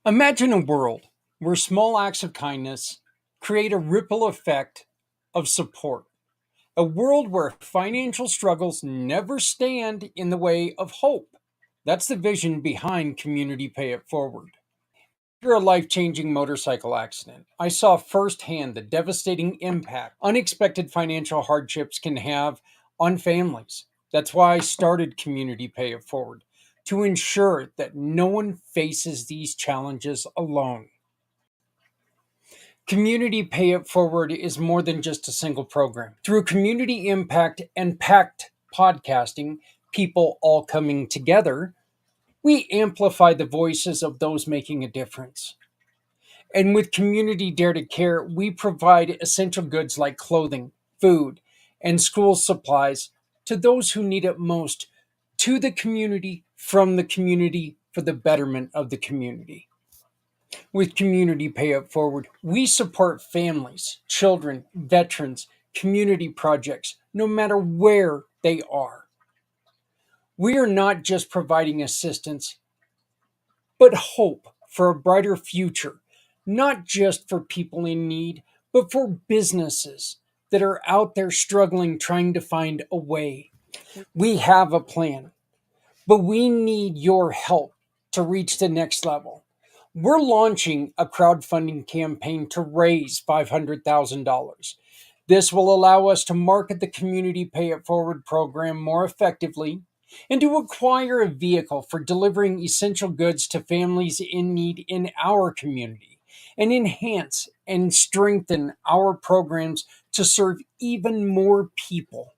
Imagine a world where small acts of kindness create a ripple effect of support. A world where financial struggles never stand in the way of hope. That's the vision behind Community Pay It Forward. After a life changing motorcycle accident, I saw firsthand the devastating impact unexpected financial hardships can have on families. That's why I started Community Pay It Forward, to ensure that no one faces these challenges alone. Community Pay It Forward is more than just a single program. Through community impact and packed podcasting, people all coming together, we amplify the voices of those making a difference. And with Community Dare to Care, we provide essential goods like clothing, food, and school supplies to those who need it most, to the community, from the community, for the betterment of the community. With Community Pay It Forward, we support families, children, veterans, community projects, no matter where they are. We are not just providing assistance, but hope for a brighter future, not just for people in need, but for businesses that are out there struggling, trying to find a way. We have a plan, but we need your help to reach the next level. We're launching a crowdfunding campaign to raise $500,000. This will allow us to market the Community Pay It Forward program more effectively and to acquire a vehicle for delivering essential goods to families in need in our community, and enhance and strengthen our programs to serve even more people.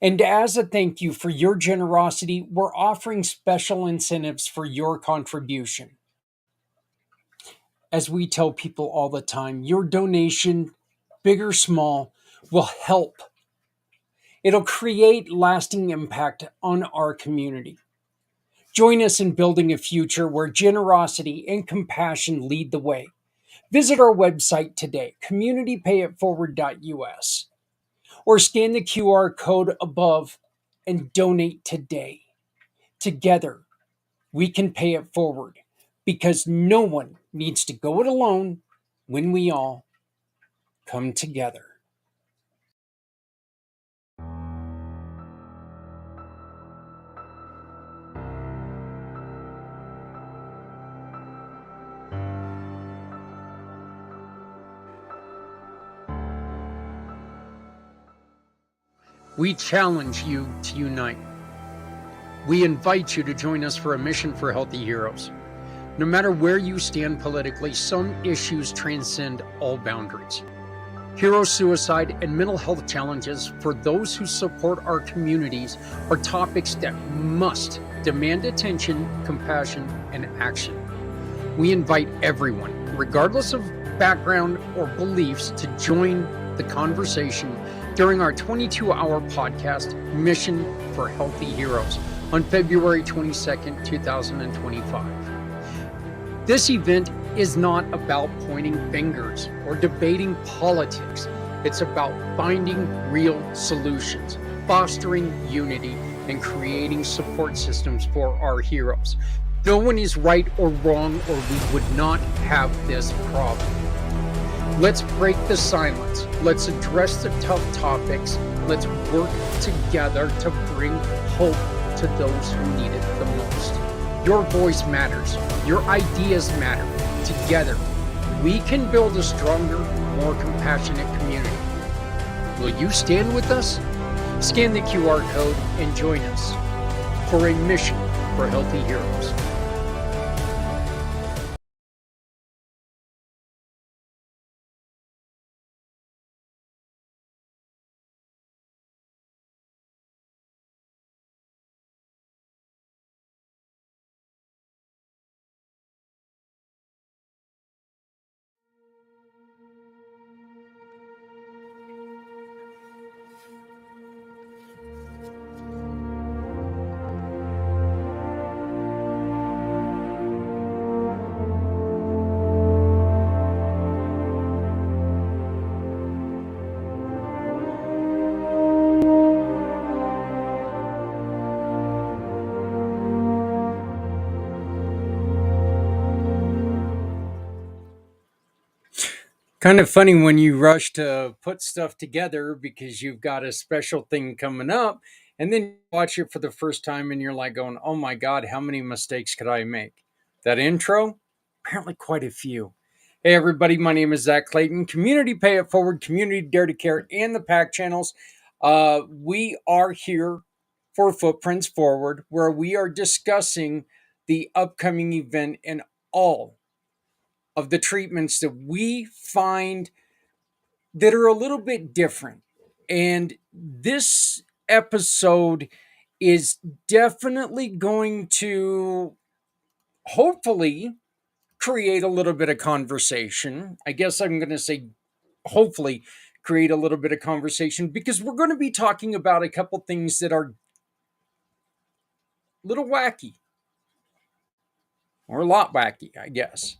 And as a thank you for your generosity, we're offering special incentives for your contribution. As we tell people all the time, your donation, big or small, will help. It'll create lasting impact on our community. Join us in building a future where generosity and compassion lead the way. Visit our website today, communitypayitforward.us, or scan the QR code above and donate today. Together, we can pay it forward, because no one needs to go it alone when we all come together. We challenge you to unite. We invite you to join us for a mission for healthy heroes. No matter where you stand politically, some issues transcend all boundaries. Hero suicide and mental health challenges for those who support our communities are topics that must demand attention, compassion, and action. We invite everyone, regardless of background or beliefs, to join the conversation during our 22-hour podcast, Mission for Healthy Heroes, on February 22nd, 2025. This event is not about pointing fingers or debating politics. It's about finding real solutions, fostering unity, and creating support systems for our heroes. No one is right or wrong, or we would not have this problem. Let's break the silence. Let's address the tough topics. Let's work together to bring hope to those who need it the most. Your voice matters. Your ideas matter. Together, we can build a stronger, more compassionate community. Will you stand with us? Scan the QR code and join us for a mission for healthy heroes. Kind of funny when you rush to put stuff together because you've got a special thing coming up, and then you watch it for the first time and you're like going, oh my God, how many mistakes could I make? That intro? Apparently, quite a few. Hey, everybody, my name is Zach Clayton, Community Pay It Forward, Community Dare to Care, and the PAC channels. We are here for Footprints Forward, where we are discussing the upcoming event and all of the treatments that we find that are a little bit different. And this episode is definitely going to hopefully create a little bit of conversation. I guess I'm going to say hopefully create a little bit of conversation because we're going to be talking about a couple things that are a little wacky or a lot wacky, I guess.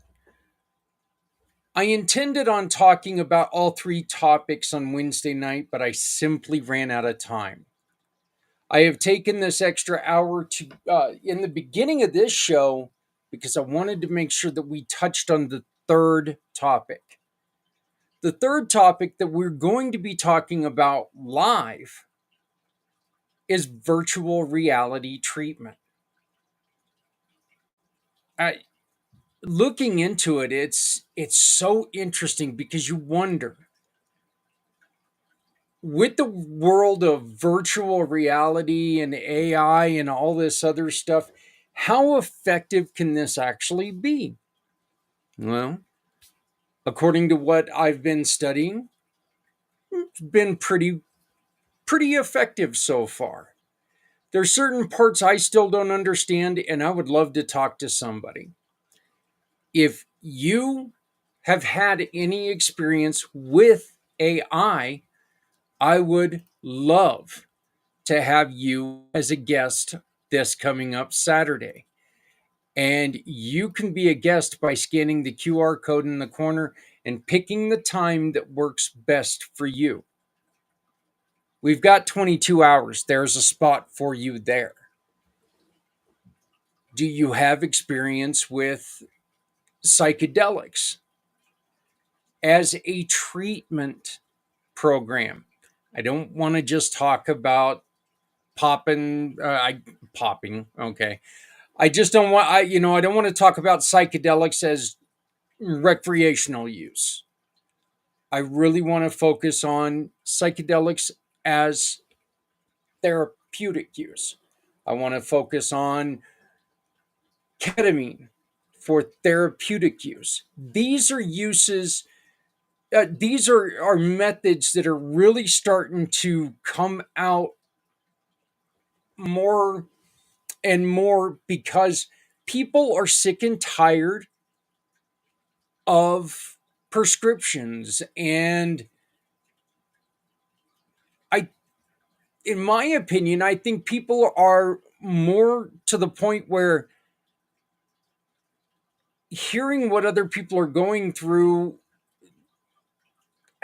I intended on talking about all three topics on Wednesday night, but I simply ran out of time. I have taken this extra hour to in the beginning of this show because I wanted to make sure that we touched on the third topic. The third topic that we're going to be talking about live is virtual reality treatment. I, Looking into it, it's so interesting because you wonder, with the world of virtual reality and AI and all this other stuff, how effective can this actually be? Well, according to what I've been studying, it's been pretty effective so far. There's certain parts I still don't understand, and I would love to talk to somebody. If you have had any experience with I would love to have you as a guest this coming up Saturday. And you can be a guest by scanning the QR code in the corner and picking the time that works best for you. We've got 22 hours. There's a spot for you there. Do you have experience with psychedelics as a treatment program? I don't want to just talk about popping. Okay. I just don't want I don't want to talk about psychedelics as recreational use. I really want to focus on psychedelics as therapeutic use. I want to focus on ketamine for therapeutic use. These are uses, are methods that are really starting to come out more and more because people are sick and tired of prescriptions. And I in my opinion, I think people are more to the point where hearing what other people are going through,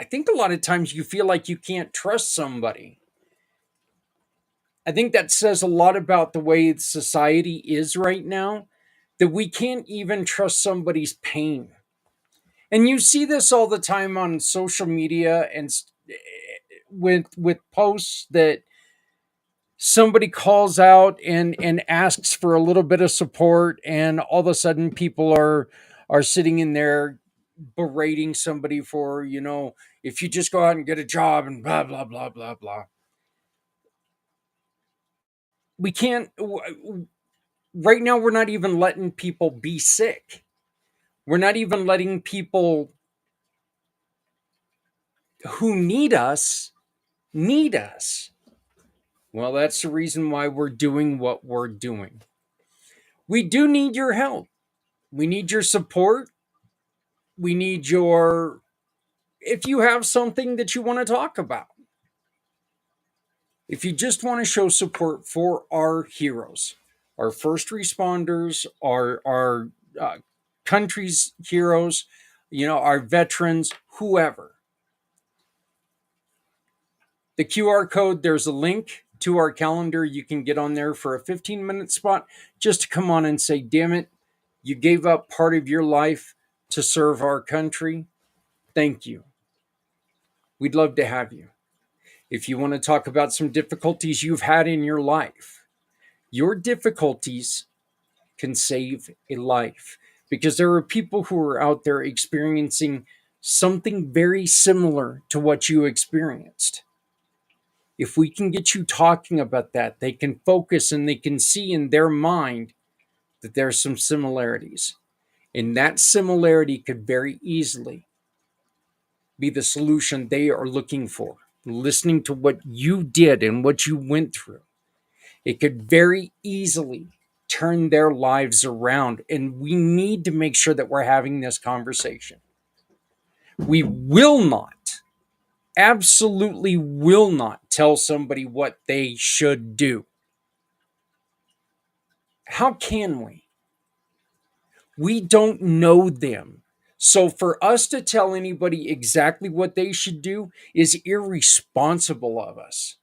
I think a lot of times you feel like you can't trust somebody. I think that says a lot about the way society is right now, that we can't even trust somebody's pain. And you see this all the time on social media and with posts that somebody calls out and asks for a little bit of support, and all of a sudden people are sitting in there berating somebody for, if you just go out and get a job and blah blah blah blah blah. We can't right now, we're not even letting people be sick. We're not even letting people who need us. Well, that's the reason why we're doing what we're doing. We do need your help. We need your support. We need your, if you have something that you want to talk about, if you just want to show support for our heroes, our first responders, our country's heroes, our veterans, whoever. The QR code, there's a link to our calendar. You can get on there for a 15-minute spot just to come on and say, damn it, you gave up part of your life to serve our country. thank you. We'd love to have you. If you want to talk about some difficulties you've had in your life, your difficulties can save a life, because there are people who are out there experiencing something very similar to what you experienced. If we can get you talking about that, they can focus and they can see in their mind that there's some similarities. And that similarity could very easily be the solution they are looking for. Listening to what you did and what you went through, it could very easily turn their lives around. And we need to make sure that we're having this conversation. We will not, absolutely will not tell somebody what they should do. How can we? We don't know them. So for us to tell anybody exactly what they should do is irresponsible of us.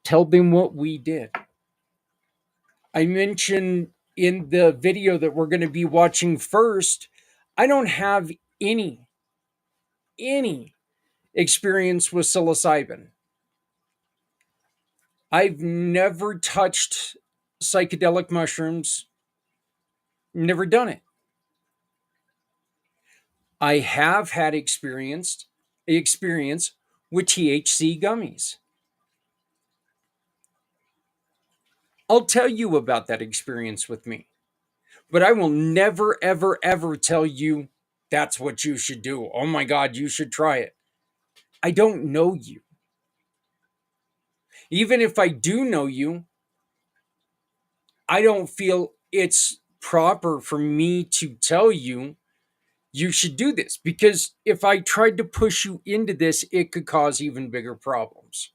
Tell them what we did. I mentioned in the video that we're going to be watching first, I don't have any experience with psilocybin. I've never touched psychedelic mushrooms, never done it. I have had experience with THC gummies. I'll tell you about that experience with me, but I will never, ever, ever tell you that's what you should do. Oh my God, you should try it. I don't know you. Even if I do know you, I don't feel it's proper for me to tell you you should do this, because if I tried to push you into this, it could cause even bigger problems.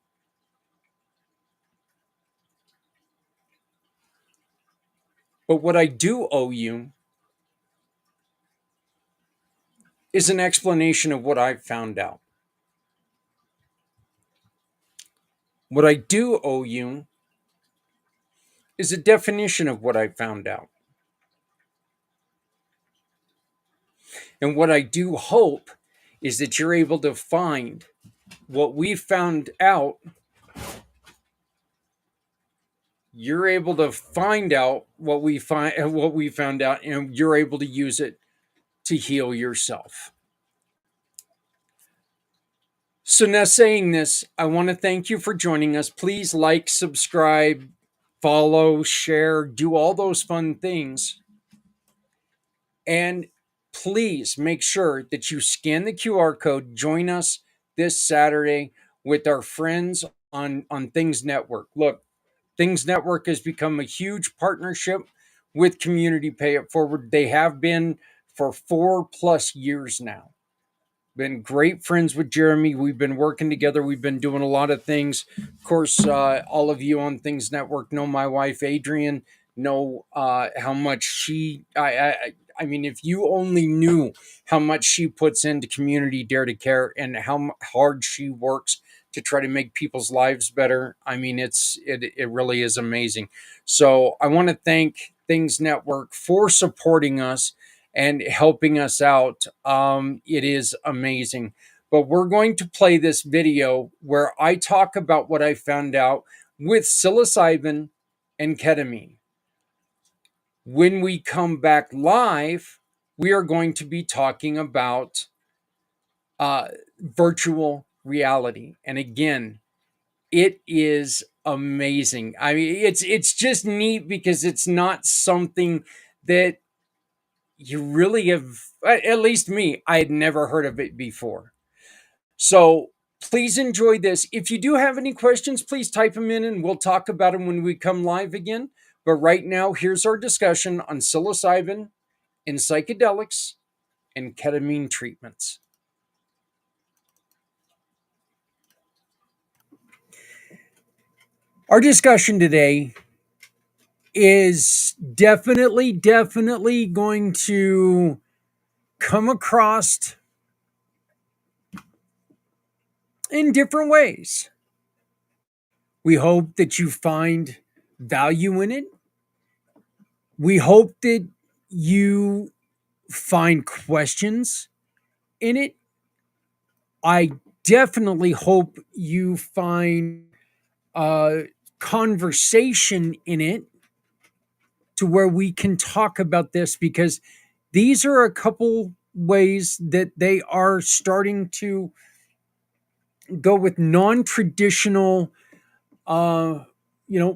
But what I do owe you is an explanation of what I've found out. What I do owe you is a definition of what I found out. And what I do hope is that you're able to find what we found out. You're able to find out what we found out, and you're able to use it to heal yourself. So now, saying this, I want to thank you for joining us. Please like, subscribe, follow, share, do all those fun things. And please make sure that you scan the QR code. Join us this Saturday with our friends on Things Network. Look, Things Network has become a huge partnership with Community Pay It Forward. They have been for 4+ years now. Been great friends with Jeremy. We've been working together. We've been doing a lot of things. Of course, all of you on Things Network know my wife, Adrian, know how much I mean, if you only knew how much she puts into Community Dare to Care and how hard she works to try to make people's lives better. I mean, it really is amazing. So I want to thank Things Network for supporting us and helping us out. It is amazing. But we're going to play this video where I talk about what I found out with psilocybin and ketamine. When we come back live, we are going to be talking about virtual reality. And again, it is amazing. I mean, it's just neat because it's not something that you really have, at least me, I had never heard of it before. So please enjoy this. If you do have any questions, please type them in and we'll talk about them when we come live again. But right now, here's our discussion on psilocybin and psychedelics and ketamine treatments. Our discussion today is definitely going to come across in different ways. We hope that you find value in it. We hope that you find questions in it. I definitely hope you find uh, conversation in it to where we can talk about this, because these are a couple ways that they are starting to go with non-traditional uh,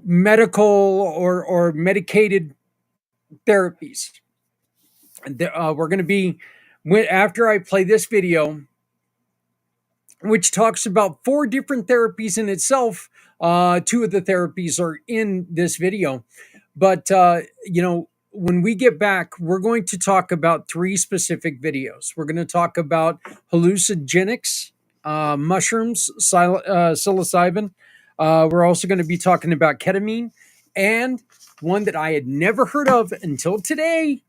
medical or medicated therapies. We're going to be, after I play this video, which talks about four different therapies in itself. Two of the therapies are in this video. But, when we get back, we're going to talk about three specific videos. We're going to talk about hallucinogenics, mushrooms, psilocybin. We're also going to be talking about ketamine, and one that I had never heard of until today,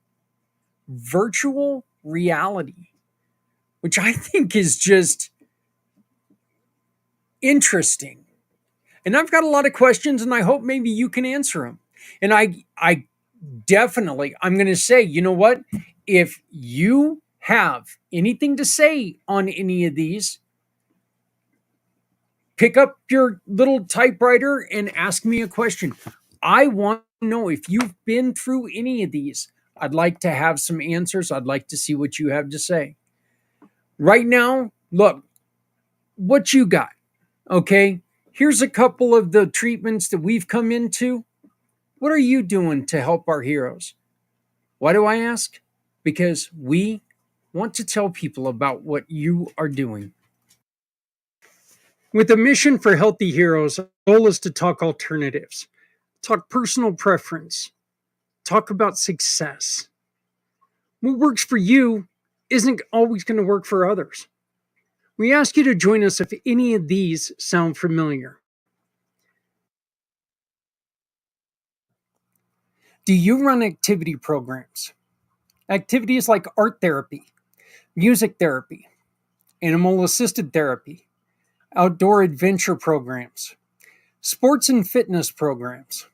virtual reality, which I think is just interesting. And I've got a lot of questions, and I hope maybe you can answer them. And I definitely, I'm going to say, you know what? If you have anything to say on any of these, pick up your little typewriter and ask me a question. I want to know if you've been through any of these. I'd like to have some answers. I'd like to see what you have to say. Right now, look, what you got, okay? Here's a couple of the treatments that we've come into. What are you doing to help our heroes? Why do I ask? Because we want to tell people about what you are doing. With a mission for healthy heroes, our goal is to talk alternatives, talk personal preference, talk about success. What works for you isn't always going to work for others. We ask you to join us if any of these sound familiar. Do you run activity programs? Activities like art therapy, music therapy, animal assisted therapy, outdoor adventure programs, sports and fitness programs,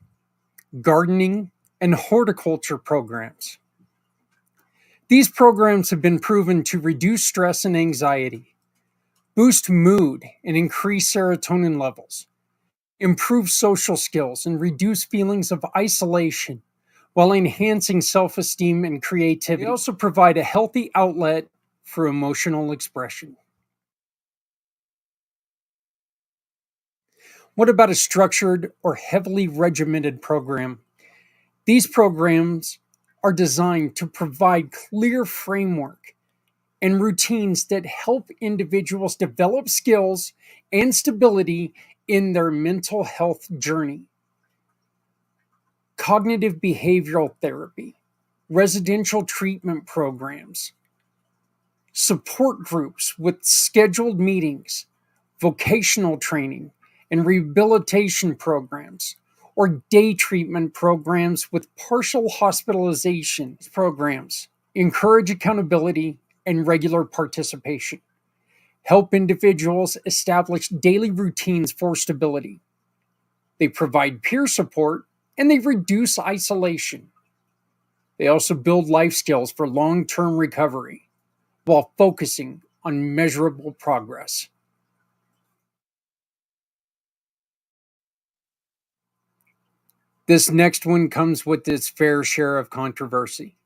gardening and horticulture programs. These programs have been proven to reduce stress and anxiety, boost mood and increase serotonin levels, improve social skills, and reduce feelings of isolation while enhancing self esteem and creativity. They also provide a healthy outlet for emotional expression. What about a structured or heavily regimented program? These programs are designed to provide clear framework and routines that help individuals develop skills and stability in their mental health journey. Cognitive behavioral therapy, residential treatment programs, support groups with scheduled meetings, vocational training, and rehabilitation programs, or day treatment programs with partial hospitalization programs. Encourage accountability and regular participation. Help individuals establish daily routines for stability. They provide peer support and they reduce isolation. They also build life skills for long term recovery while focusing on measurable progress. This next one comes with its fair share of controversy.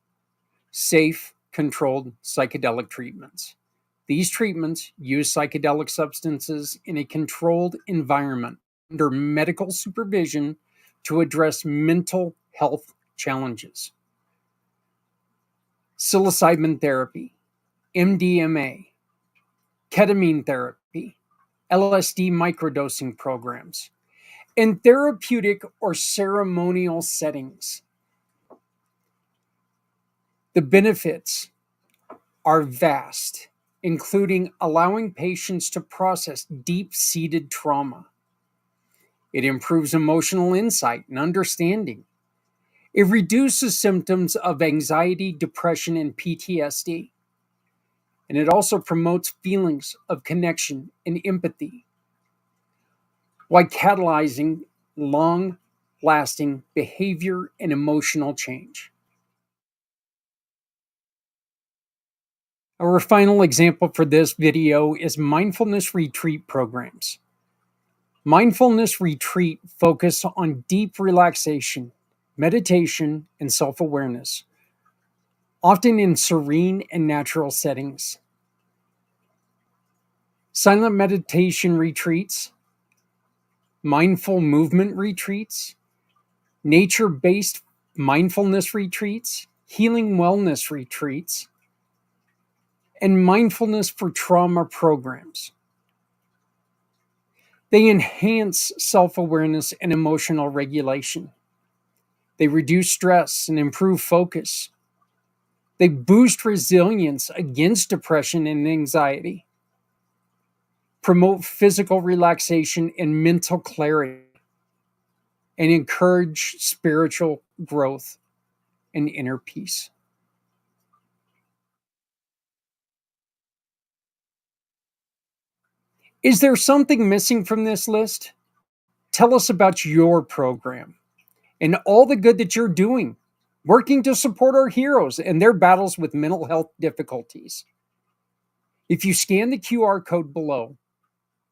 Safe, controlled psychedelic treatments. These treatments use psychedelic substances in a controlled environment under medical supervision to address mental health challenges. Psilocybin therapy, MDMA, ketamine therapy, LSD microdosing programs, in therapeutic or ceremonial settings. The benefits are vast, including allowing patients to process deep seated trauma. It improves emotional insight and understanding. It reduces symptoms of anxiety, depression, and PTSD. And it also promotes feelings of connection and empathy while catalyzing long lasting behavior and emotional change. Our final example for this video is mindfulness retreat programs. Mindfulness retreat focus on deep relaxation, meditation, and self-awareness, often in serene and natural settings. Silent meditation retreats, mindful movement retreats, nature-based mindfulness retreats, healing wellness retreats, and mindfulness for trauma programs. They enhance self-awareness and emotional regulation. They reduce stress and improve focus. They boost resilience against depression and anxiety, promote physical relaxation and mental clarity, and encourage spiritual growth and inner peace. Is there something missing from this list? Tell us about your program and all the good that you're doing, working to support our heroes and their battles with mental health difficulties. If you scan the QR code below,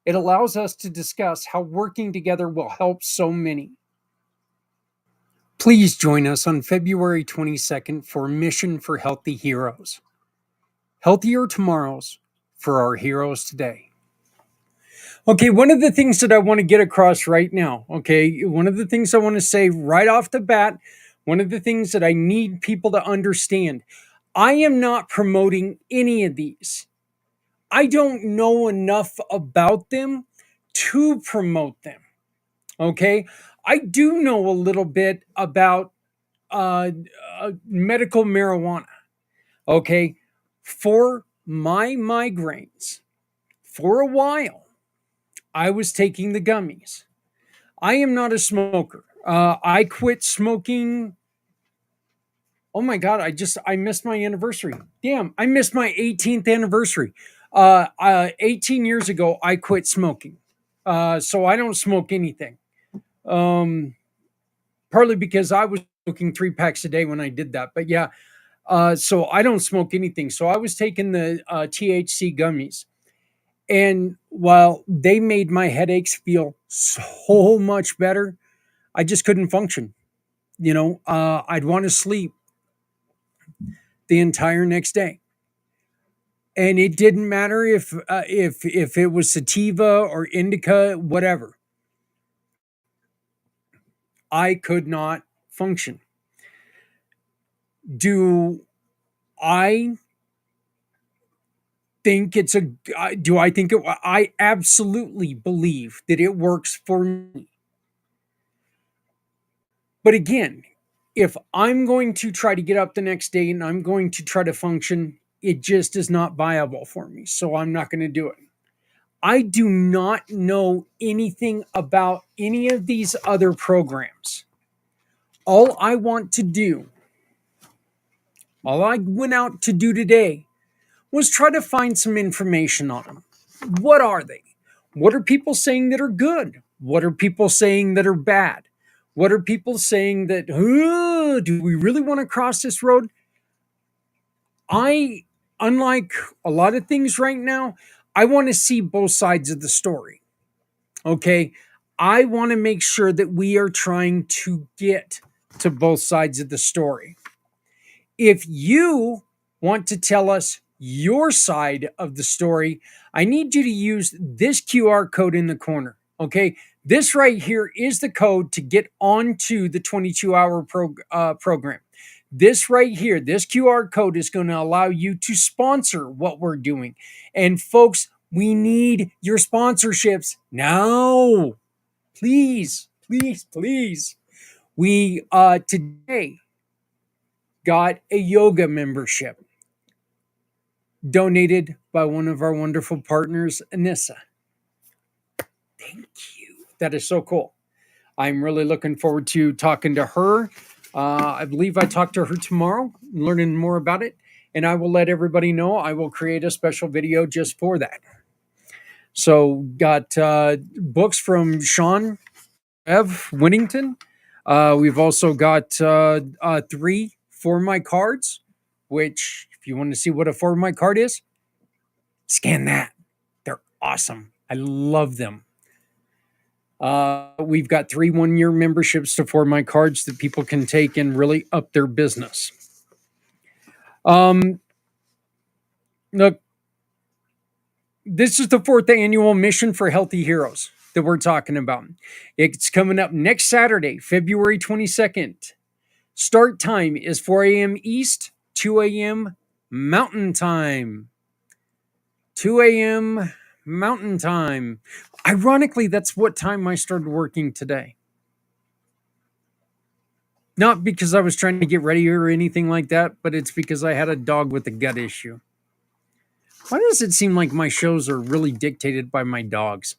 it allows us to discuss how working together will help so many. Please join us on February 22nd for Mission for Healthy Heroes. Healthier tomorrows for our heroes today. Okay, one of the things that I want to get across right now, okay, one of the things I want to say right off the bat, one of the things that I need people to understand, I am not promoting any of these. I don't know enough about them to promote them. Okay. I do know a little bit about uh, medical marijuana. Okay. For my migraines, for a while, I was taking the gummies. I am not a smoker. I quit smoking. Oh my God, I missed my anniversary. Damn, I missed my 18th anniversary. 18 years ago, I quit smoking. So I don't smoke anything. Um, Partly because I was smoking 3 packs a day when I did that. But yeah, so I don't smoke anything. So I was taking the THC gummies. And while they made my headaches feel so much better, I just couldn't function. I'd want to sleep the entire next day. And it didn't matter if it was sativa or indica, whatever. I could not function. Do I think it's a do I think it I absolutely believe that it works for me. But again, if I'm going to try to get up the next day and I'm going to try to function, it just is not viable for me. So I'm not going to do it. I do not know anything about any of these other programs. All I want to do, all I went out to do today was try to find some information on them. What are they? What are people saying that are good? What are people saying that are bad? What are people saying that, do we really want to cross this road? Unlike a lot of things right now, I want to see both sides of the story. Okay. I want to make sure that we are trying to get to both sides of the story. If you want to tell us your side of the story, I need you to use this QR code in the corner. Okay. This right here is the code to get onto the 22-hour program. This right here, this QR code is going to allow you to sponsor what we're doing. And folks, we need your sponsorships now. Please, please, please. We today got a yoga membership donated by one of our wonderful partners, Anissa. Thank you. That is so cool. I'm really looking forward to talking to her. I believe I talk to her tomorrow, learning more about it. And I will let everybody know I will create a special video just for that. So, got books from Sean Ev Winnington. We've also got 3 for my cards, which If you want to see what a For My card is, scan that. They're awesome. I love them. We've got 3 1-year memberships to For My cards that people can take and really up their business. Look, this is the 4th annual Mission for Healthy Heroes that we're talking about. It's coming up next Saturday, February 22nd. Start time is 4 a.m. East, 2 a.m. Mountain Time. 2 a.m. Mountain Time. Ironically, that's what time I started working today. Not because I was trying to get ready or anything like that, but it's because I had a dog with a gut issue. Why does it seem like my shows are really dictated by my dogs?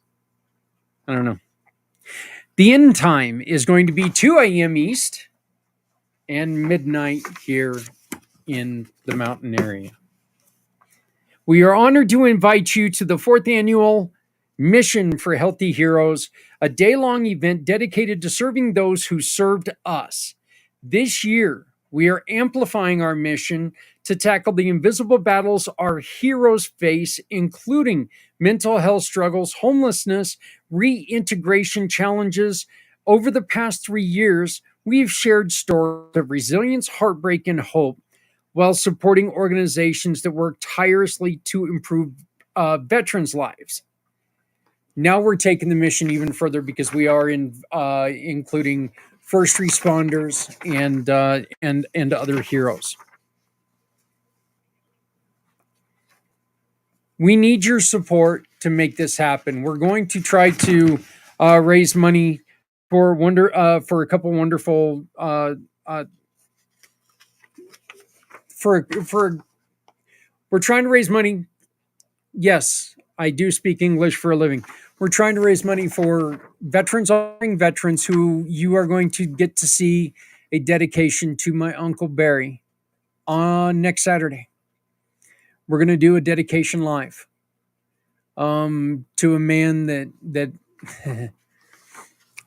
I don't know. The end time is going to be 2 a.m. East and midnight here in the mountain area. We are honored to invite you to the 4th annual Mission for Healthy Heroes, a day-long event dedicated to serving those who served us. This year, we are amplifying our mission to tackle the invisible battles our heroes face, including mental health struggles, homelessness, reintegration challenges. Over the past 3 years, we've shared stories of resilience, heartbreak, and hope while supporting organizations that work tirelessly to improve veterans' lives. Now we're taking the mission even further because we are including first responders and other heroes. We need your support to make this happen. We're going to try to raise money for for a couple wonderful for we're trying to raise money. Yes, I do speak English for a living. We're trying to raise money for veterans, honoring veterans who you are going to get to see a dedication to my Uncle Barry on next Saturday. We're going to do a dedication live to a man that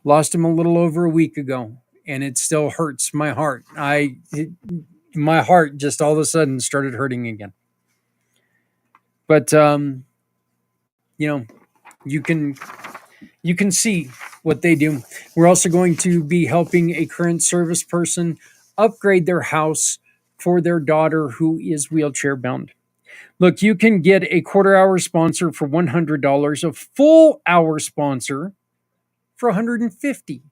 lost him a little over a week ago, and it still hurts my heart. My heart just all of a sudden started hurting again. But you know, you can see what they do. We're also going to be helping a current service person upgrade their house for their daughter who is wheelchair bound. Look, you can get a quarter-hour sponsor for $100, a full hour sponsor for $150.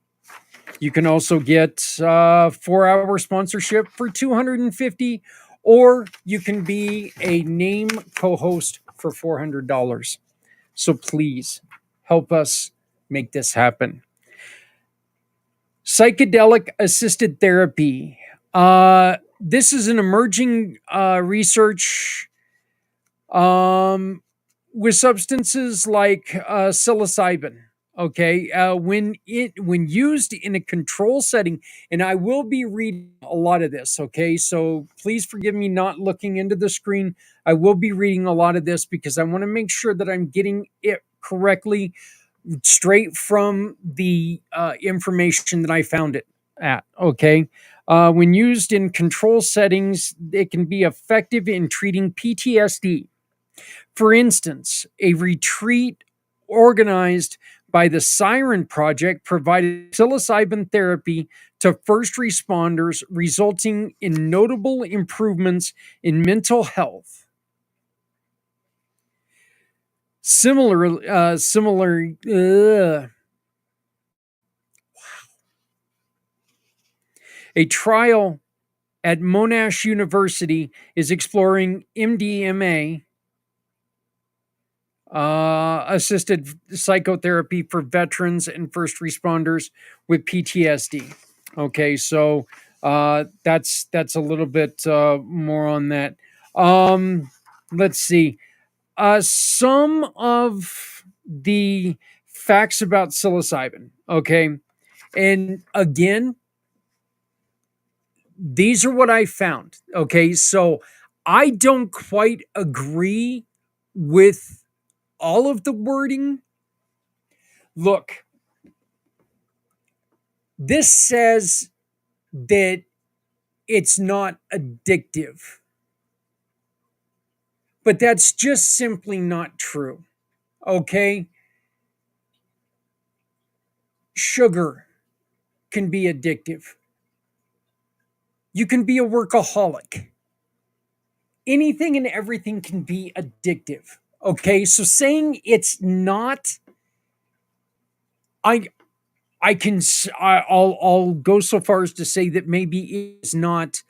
You can also get 4-hour sponsorship for $250, or you can be a name co-host for $400. So please help us make this happen. Psychedelic assisted therapy. This is an emerging research with substances like psilocybin. Okay, when used in a control setting, and I will be reading a lot of this. Okay, so please forgive me not looking into the screen. I will be reading a lot of this because I want to make sure that I'm getting it correctly, straight from the information that I found it at. Okay, when used in control settings, it can be effective in treating PTSD. For instance, a retreat organized by the Siren Project provided psilocybin therapy to first responders, resulting in notable improvements in mental health. A trial at Monash University is exploring MDMA assisted psychotherapy for veterans and first responders with PTSD. Okay, so that's a little bit more on that. Let's see. Some of the facts about psilocybin. Okay, and again, these are what I found. Okay, so I don't quite agree with all of the wording. Look, this says that it's not addictive. But that's just simply not true. Okay? Sugar can be addictive. You can be a workaholic. Anything and everything can be addictive. Okay? So saying it's not, I I can I'll go so far as to say that maybe it's not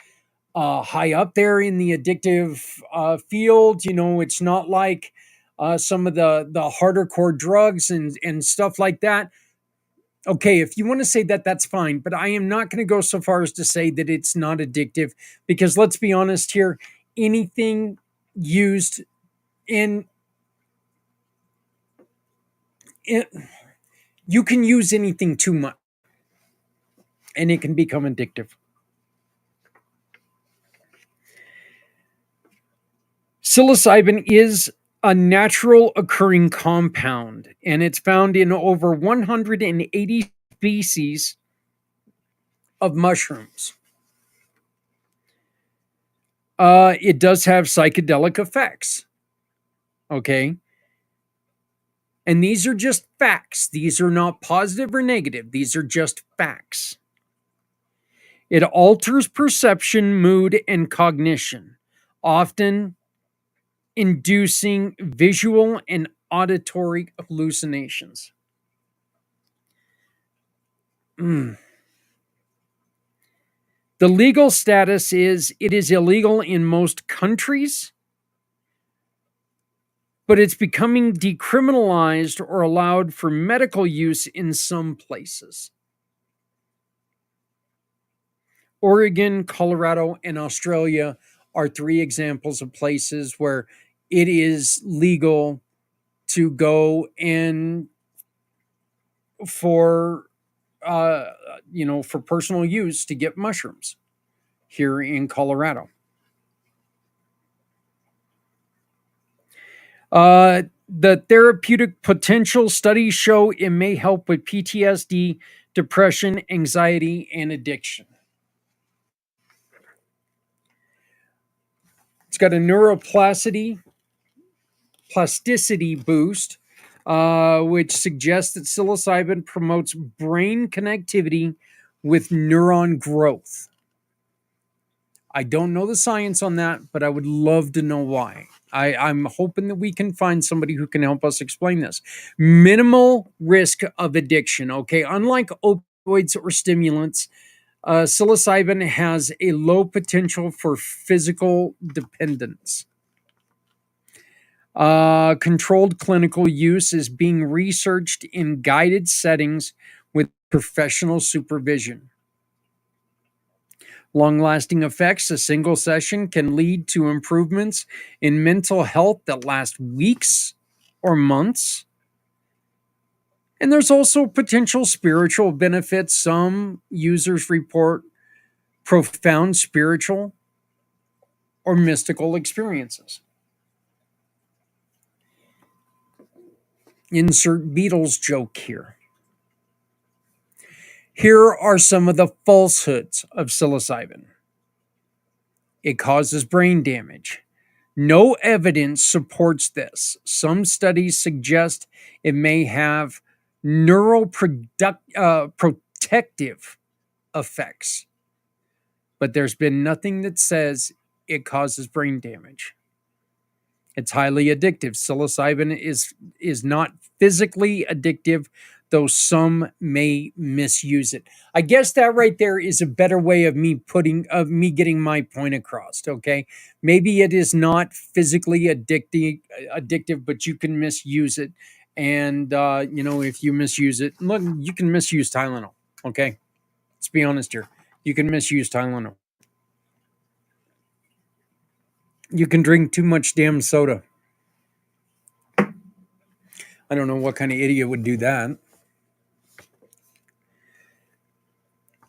high up there in the addictive field. It's not like some of the harder core drugs and stuff like that. Okay, if you want to say that, that's fine. But I am not going to go so far as to say that it's not addictive, because let's be honest here, anything used in, in you can use anything too much and it can become addictive. Psilocybin is a natural occurring compound, and it's found in over 180 species of mushrooms. It does have psychedelic effects. Okay. And these are just facts. These are not positive or negative. These are just facts. It alters perception, mood, and cognition, often inducing visual and auditory hallucinations. Mm. The legal status is it is illegal in most countries, but it's becoming decriminalized or allowed for medical use in some places. Oregon, Colorado, and Australia are three examples of places where it is legal to go and for uh, for personal use to get mushrooms here in Colorado. The therapeutic potential studies show it may help with PTSD, depression, anxiety, and addiction. It's got a plasticity boost, which suggests that psilocybin promotes brain connectivity with neuron growth. I don't know the science on that, but I would love to know why. I'm hoping that we can find somebody who can help us explain this. Minimal risk of addiction. Okay, unlike opioids or stimulants, psilocybin has a low potential for physical dependence. Controlled clinical use is being researched in guided settings with professional supervision. Long lasting effects, a single session can lead to improvements in mental health that last weeks or months. And there's also potential spiritual benefits. Some users report profound spiritual or mystical experiences. Insert Beatles joke here. Here are some of the falsehoods of psilocybin. It causes brain damage. No evidence supports this. Some studies suggest it may have protective effects, but there's been nothing that says it causes brain damage. It's highly addictive. Psilocybin is not physically addictive, though some may misuse it. I guess that right there is a better way of me getting my point across. Okay, maybe it is not physically addictive, but you can misuse it. And if you misuse it, look, you can misuse Tylenol. Okay, let's be honest here. You can misuse Tylenol. You can drink too much damn soda. I don't know what kind of idiot would do that.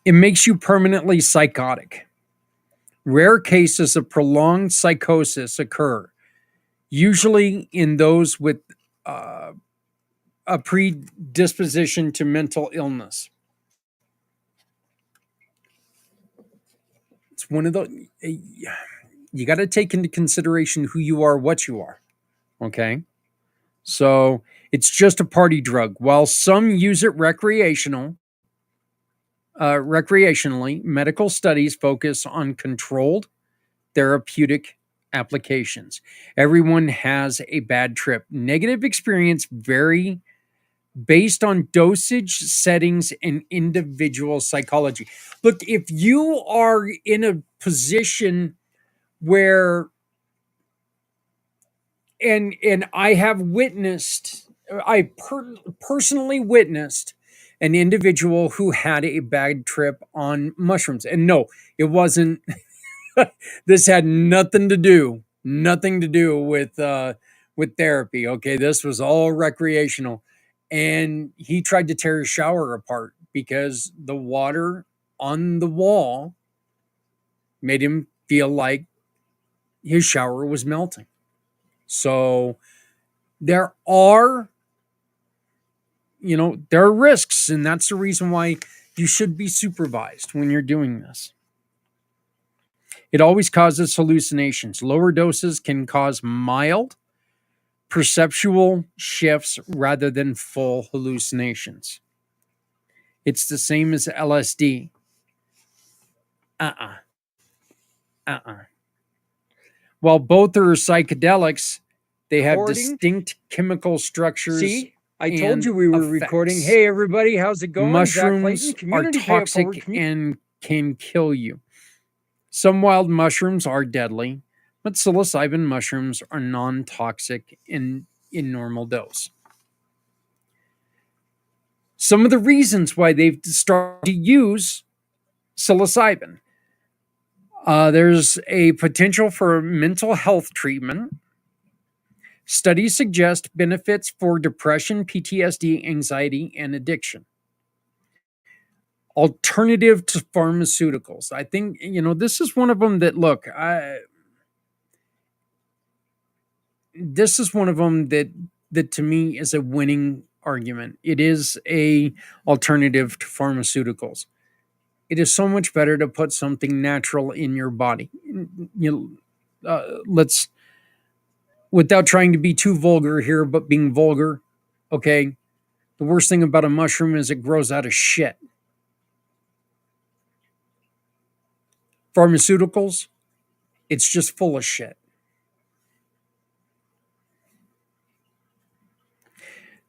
It makes you permanently psychotic. Rare cases of prolonged psychosis occur, usually in those with uh, a predisposition to mental illness. It's one of the you got to take into consideration who you are, what you are. Okay. So it's just a party drug. While some use it recreationally, medical studies focus on controlled therapeutic applications. Everyone has a bad trip. Negative experience vary based on dosage, settings, and individual psychology. Look, if you are in a position where and I have witnessed, personally witnessed an individual who had a bad trip on mushrooms. And no, it wasn't this had nothing to do with therapy. Okay, this was all recreational, and he tried to tear his shower apart because the water on the wall made him feel like his shower was melting. So there are, there are risks, and that's the reason why you should be supervised when you're doing this. It always causes hallucinations. Lower doses can cause mild perceptual shifts rather than full hallucinations. It's the same as LSD. Uh-uh. Uh-uh. While both are psychedelics, they have distinct chemical structures. See, I told you we were recording. Hey, everybody, how's it going? Mushrooms are toxic and can kill you. Some wild mushrooms are deadly, but psilocybin mushrooms are non-toxic in normal dose. Some of the reasons why they've started to use psilocybin. There's a potential for mental health treatment. Studies suggest benefits for depression, PTSD, anxiety, and addiction. Alternative to pharmaceuticals. I think, this is one of them that, look, this is one of them that to me is a winning argument. It is a alternative to pharmaceuticals. It is so much better to put something natural in your body. Let's, without trying to be too vulgar here, but being vulgar, okay, the worst thing about a mushroom is it grows out of shit. Pharmaceuticals, it's just full of shit.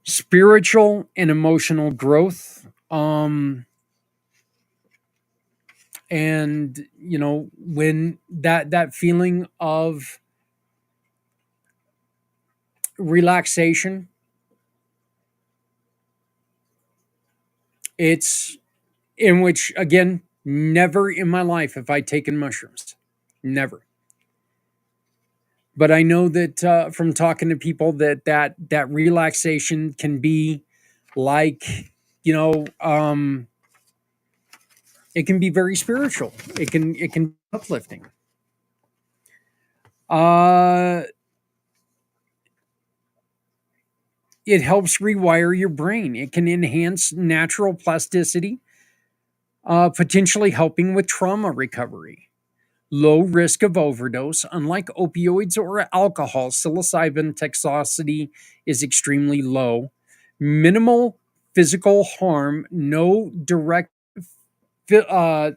Spiritual and emotional growth. And when that feeling of relaxation, it's in which, again, never in my life have I taken mushrooms. Never. But I know that from talking to people that relaxation can be like, it can be very spiritual. It can be uplifting. It helps rewire your brain. It can enhance natural plasticity, potentially helping with trauma recovery. Low risk of overdose. Unlike opioids or alcohol, psilocybin toxicity is extremely low. Minimal physical harm, no direct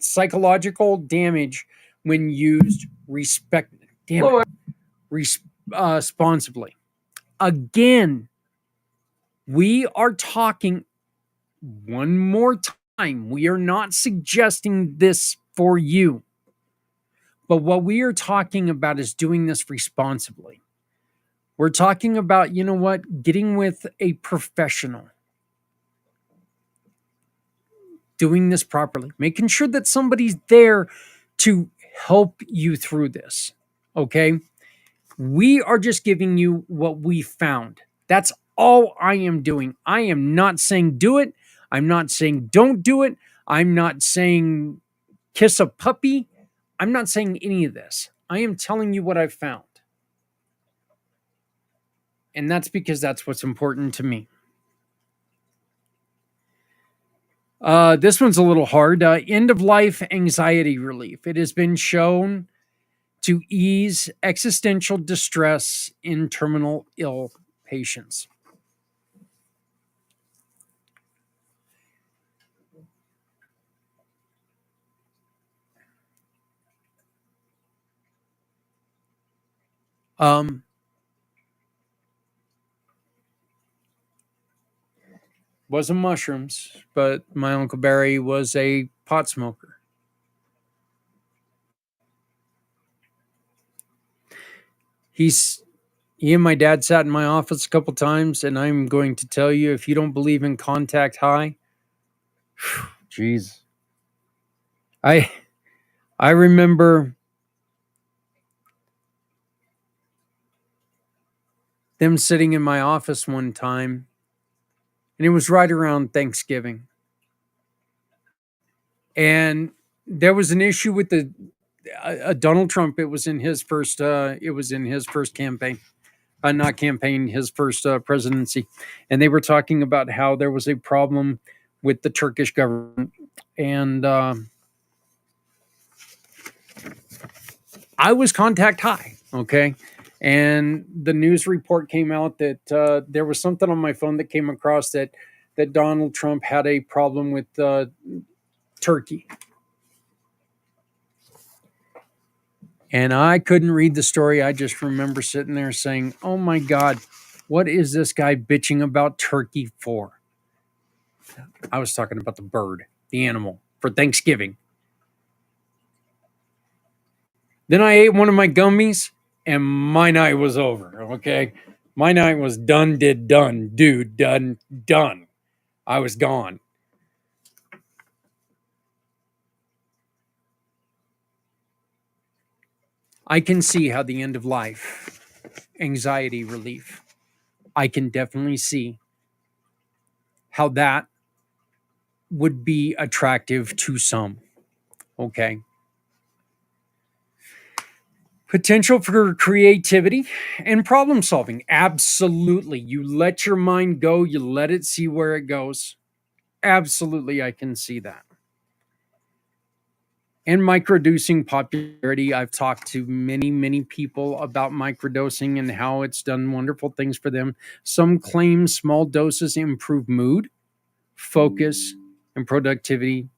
psychological damage when used responsibly. Again, we are talking one more time. We are not suggesting this for you. But what we are talking about is doing this responsibly. We're talking about, getting with a professional. Doing this properly. Making sure that somebody's there to help you through this. Okay? We are just giving you what we found. That's all I am doing. I am not saying do it. I'm not saying don't do it. I'm not saying kiss a puppy. I'm not saying any of this. I am telling you what I've found. And that's because that's what's important to me. This one's a little hard. End of life anxiety relief. It has been shown to ease existential distress in terminal ill patients. Wasn't mushrooms, but my Uncle Barry was a pot smoker. He and my dad sat in my office a couple times, and I'm going to tell you, if you don't believe in contact high, jeez. I remember them sitting in my office one time, and it was right around Thanksgiving. And there was an issue with the Donald Trump. It was in his first campaign. Not campaign, his first presidency. And they were talking about how there was a problem with the Turkish government. And I was contact high, okay? And the news report came out that there was something on my phone that came across that Donald Trump had a problem with Turkey. And I couldn't read the story. I just remember sitting there saying, oh my God, what is this guy bitching about Turkey for? I was talking about the bird, the animal, for Thanksgiving. Then I ate one of my gummies and my night was over, okay? My night was done, dude, done. I was gone. I can see how the end of life, anxiety relief, I can definitely see how that would be attractive to some. Okay. Potential for creativity and problem solving. Absolutely. You let your mind go, you let it see where it goes. Absolutely, I can see that. And microdosing popularity. I've talked to many people about microdosing and how it's done wonderful things for them. Some claim small doses improve mood, focus, and productivity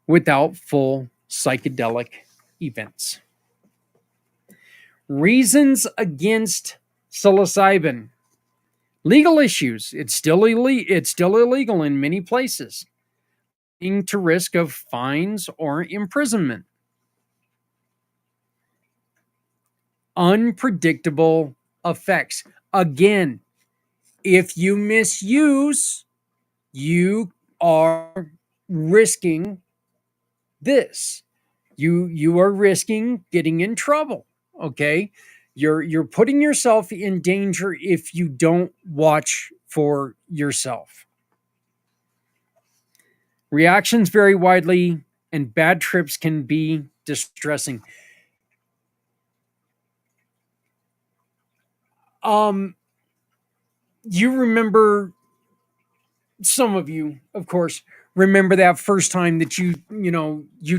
without full psychedelic events. Reasons against psilocybin. Legal issues. It's still illegal in many places, leading to risk of fines or imprisonment. Unpredictable effects. Again, if you misuse, you are risking this. You are risking getting in trouble. Okay, you're putting yourself in danger if you don't watch for yourself. Reactions vary widely, and bad trips can be distressing. You remember, some of you, of course, remember that first time that you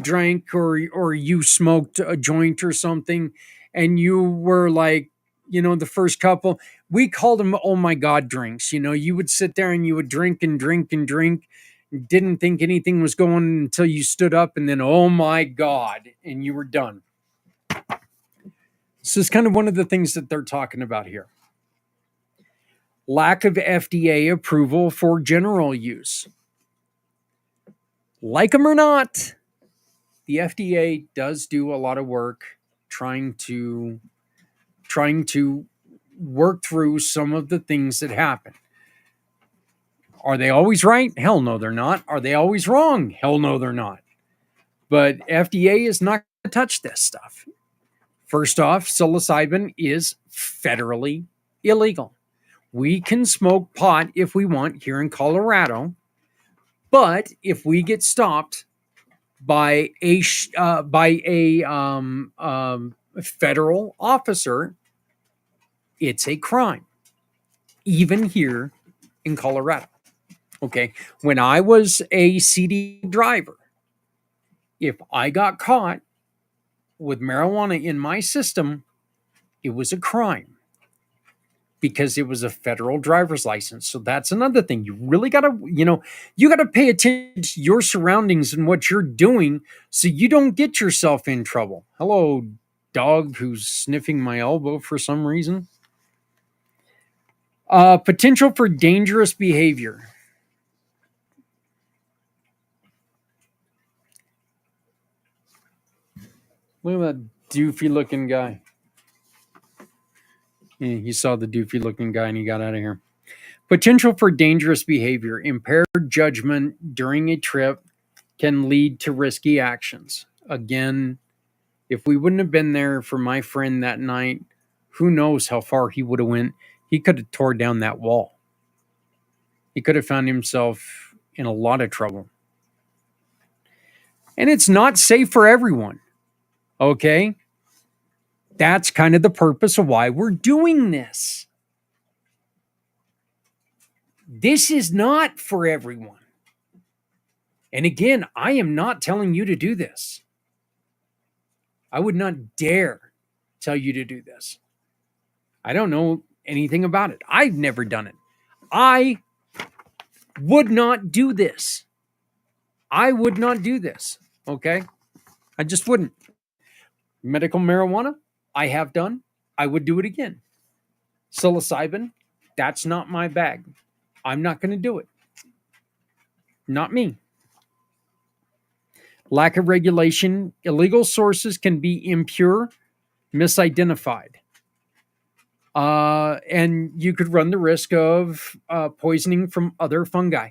drank or you smoked a joint or something, and you were like, the first couple, we called them oh my God drinks. You would sit there and you would drink and drink and drink, didn't think anything was going until you stood up, and then oh my God, and you were done. So it's kind of one of the things that they're talking about here. Lack of FDA approval for general use. Like them or not, the FDA does do a lot of work trying to work through some of the things that happen. Are they always right? Hell no, they're not. Are they always wrong? Hell no, they're not. But FDA is not going to touch this stuff. First off, psilocybin is federally illegal. We can smoke pot if we want here in Colorado, but if we get stopped by a federal officer, it's a crime, even here in Colorado. Okay, when I was a CD driver, if I got caught with marijuana in my system, it was a crime because it was a federal driver's license. So that's another thing. You really got to, you got to pay attention to your surroundings and what you're doing so you don't get yourself in trouble. Hello, dog who's sniffing my elbow for some reason. Potential for dangerous behavior. Look at that doofy looking guy. Yeah, he saw the doofy looking guy and he got out of here. Potential for dangerous behavior. Impaired judgment during a trip can lead to risky actions. Again, if we wouldn't have been there for my friend that night, who knows how far he would have went. He could have tore down that wall. He could have found himself in a lot of trouble. And it's not safe for everyone. Okay? That's kind of the purpose of why we're doing this. This is not for everyone. And again, I am not telling you to do this. I would not dare tell you to do this. I don't know anything about it. I've never done it. I would not do this. I would not do this. Okay? I just wouldn't. Medical marijuana, I have done. I would do it again. Psilocybin, that's not my bag. I'm not going to do it. Not me. Lack of regulation. Illegal sources can be impure, misidentified. And you could run the risk of poisoning from other fungi.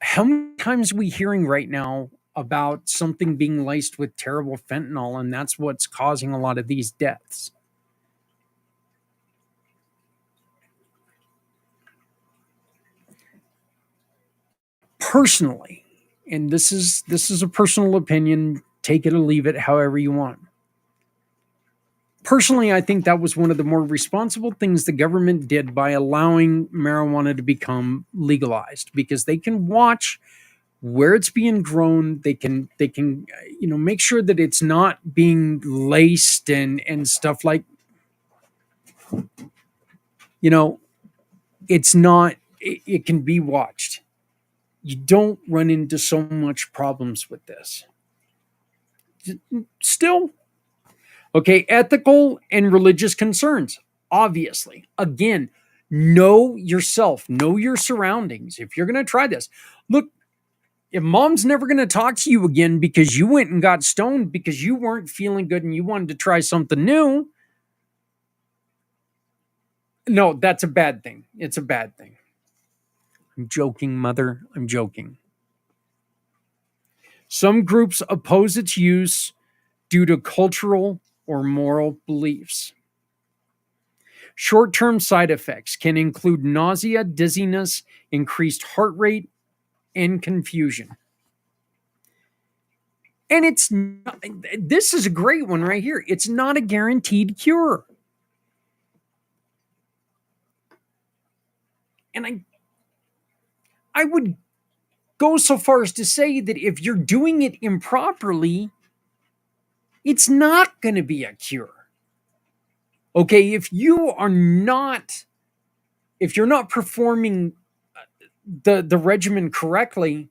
How many times are we hearing right now about something being laced with terrible fentanyl, and that's what's causing a lot of these deaths? Personally, and this is a personal opinion, take it or leave it however you want. Personally, I think that was one of the more responsible things the government did by allowing marijuana to become legalized, because they can watch where it's being grown. They can make sure that it's not being laced and stuff like, it's not, it can be watched. You don't run into so much problems with this. Still, okay, ethical and religious concerns. Obviously, again, know yourself, know your surroundings. If you're going to try this, look, if mom's never going to talk to you again because you went and got stoned because you weren't feeling good and you wanted to try something new, no, that's a bad thing. It's a bad thing. I'm joking, mother. I'm joking. Some groups oppose its use due to cultural or moral beliefs. Short-term side effects can include nausea, dizziness, increased heart rate, and confusion. And this is a great one right here. It's not a guaranteed cure. And I would go so far as to say that if you're doing it improperly, it's not going to be a cure. Okay, if you're not performing the regimen correctly,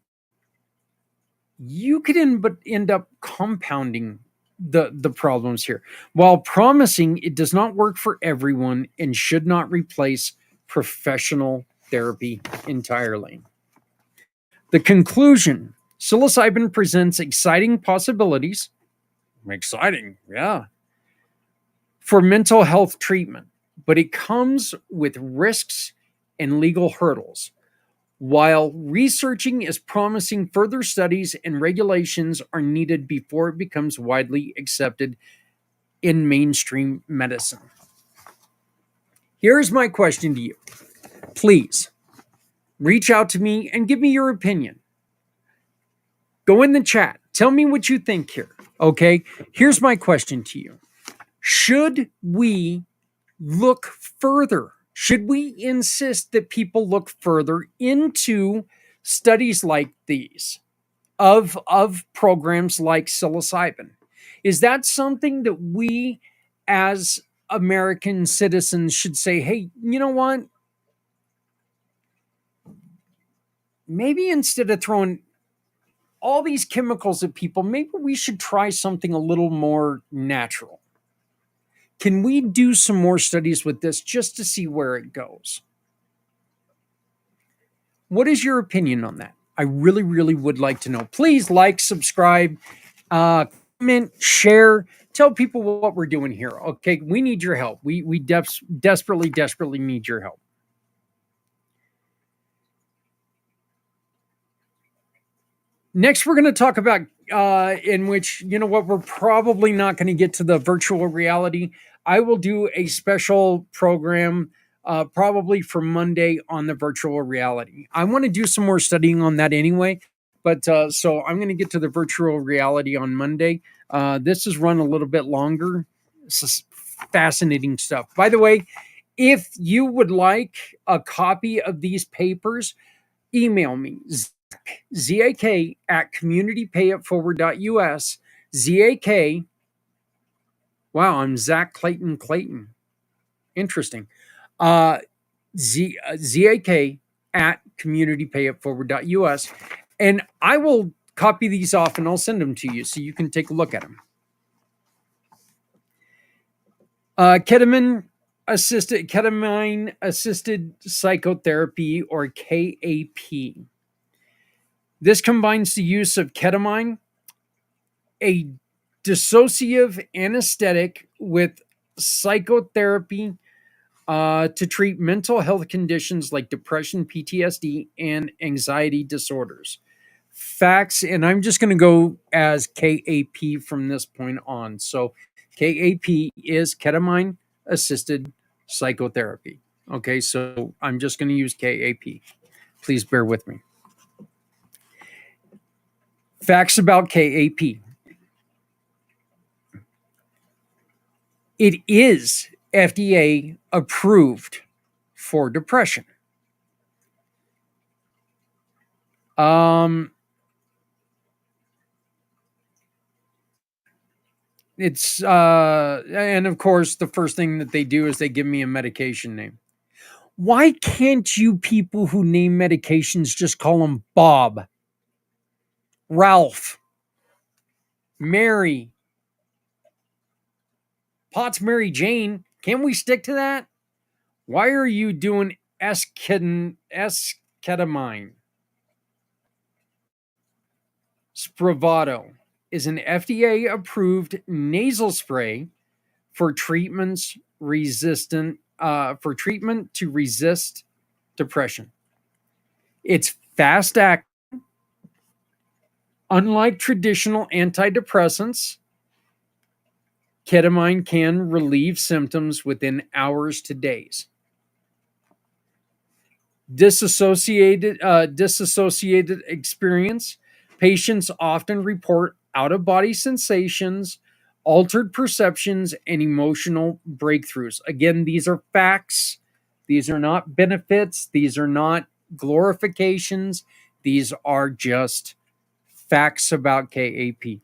you could end up compounding the problems here. While promising, it does not work for everyone and should not replace professional therapy entirely. The conclusion: psilocybin presents exciting possibilities. Exciting, yeah, for mental health treatment, but it comes with risks and legal hurdles. While researching is promising, further studies and regulations are needed before it becomes widely accepted in mainstream medicine. Here's my question to you. Please reach out to me and give me your opinion. Go in the chat. Tell me what you think here. Okay? Here's my question to you. Should we look further? Should we insist that people look further into studies like these of programs like psilocybin? Is that something that we as American citizens should say, hey, you know what? Maybe instead of throwing all these chemicals at people, maybe we should try something a little more natural. Can we do some more studies with this just to see where it goes? What is your opinion on that? I really, really would like to know. Please like, subscribe, comment, share, tell people what we're doing here. Okay, we need your help. We desperately, desperately need your help. Next, we're going to talk about in which, you know what, we're probably not going to get to the virtual reality. I will do a special program probably for Monday on the virtual reality. I want to do some more studying on that anyway. But so I'm going to get to the virtual reality on Monday. This has run a little bit longer. This is fascinating stuff. By the way, if you would like a copy of these papers, email me, ZAK at communitypayitforward.us. ZAK. Wow, I'm Zach Clayton. Interesting. ZAK at communitypayitforward.us. And I will copy these off and I'll send them to you so you can take a look at them. Ketamine assisted psychotherapy, or KAP. This combines the use of ketamine, a dissociative anesthetic, with psychotherapy to treat mental health conditions like depression, PTSD, and anxiety disorders. Facts, and I'm just going to go as KAP from this point on. So KAP is ketamine assisted psychotherapy. Okay, so I'm just going to use KAP. Please bear with me. Facts about KAP. It is FDA approved for depression. It's and of course the first thing that they do is they give me a medication name. Why can't you people who name medications just call them Bob, Ralph, Mary, Potts, Mary Jane? Can we stick to that? Why are you doing esketamine? Spravato is an FDA approved nasal spray for treatment to resist depression. It's fast acting. Unlike traditional antidepressants, ketamine can relieve symptoms within hours to days. Disassociated experience. Patients often report out-of-body sensations, altered perceptions, and emotional breakthroughs. Again, these are facts. These are not benefits. These are not glorifications. These are just facts about KAP.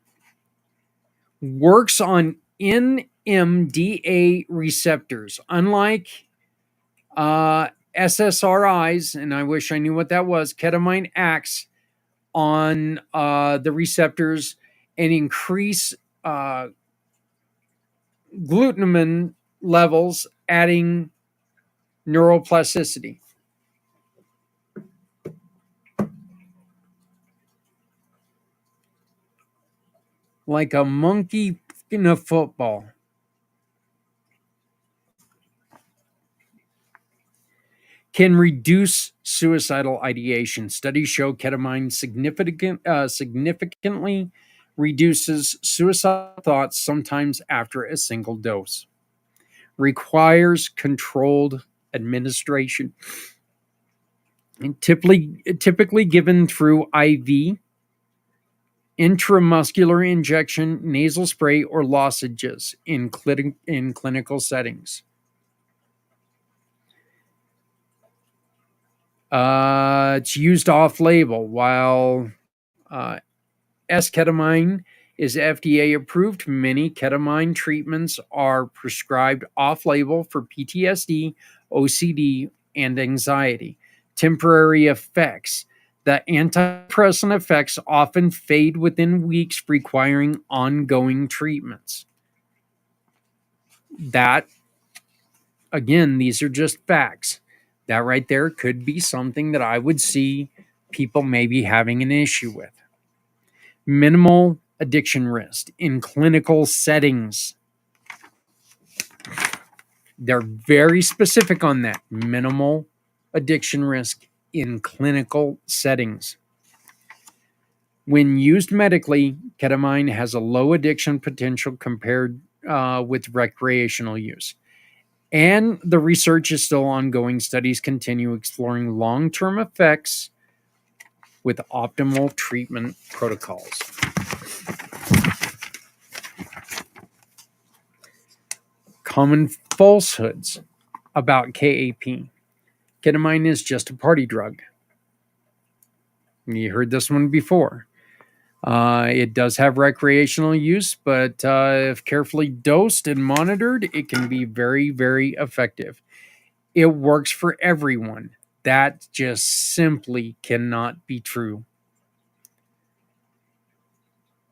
Works on NMDA receptors. Unlike SSRIs, and I wish I knew what that was, ketamine acts on the receptors and increase glutamine levels, adding neuroplasticity. Like a monkey in a football. Can reduce suicidal ideation. Studies show ketamine significantly reduces suicidal thoughts, sometimes after a single dose. Requires controlled administration. And typically given through IV, intramuscular injection, nasal spray, or lozenges in clinical settings. It's used off-label, while S-ketamine is FDA approved. Many ketamine treatments are prescribed off label for PTSD, OCD, and anxiety. Temporary effects. The antidepressant effects often fade within weeks, requiring ongoing treatments. That, again, these are just facts. That right there could be something that I would see people maybe having an issue with. Minimal addiction risk in clinical settings. They're very specific on that. Minimal addiction risk in clinical settings. When used medically, ketamine has a low addiction potential compared with recreational use. And the research is still ongoing. Studies continue exploring long-term effects with optimal treatment protocols. Common falsehoods about KAP. Ketamine is just a party drug. You heard this one before. It does have recreational use, but if carefully dosed and monitored, it can be very, very effective. It works for everyone. That just simply cannot be true.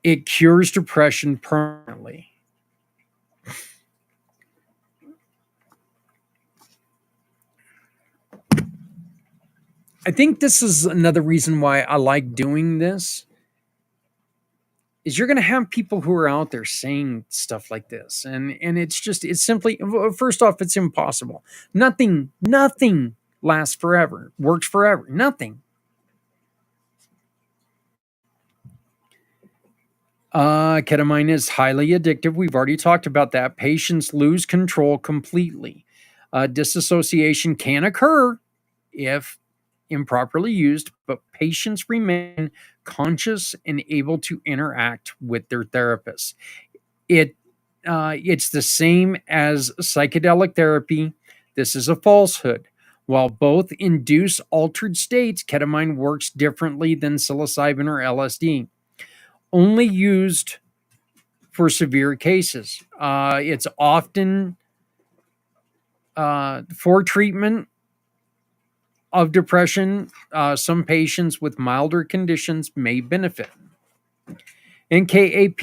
It cures depression permanently. I think this is another reason why I like doing this, is you're going to have people who are out there saying stuff like this. And it's simply, first off, it's impossible. Nothing lasts forever, works forever. Nothing. Ketamine is highly addictive. We've already talked about that. Patients lose control completely. Disassociation can occur if improperly used, but patients remain conscious and able to interact with their therapist. It's the same as psychedelic therapy. This is a falsehood. While both induce altered states, ketamine works differently than psilocybin or LSD. Only used for severe cases. It's often for treatment of depression. Some patients with milder conditions may benefit. And KAP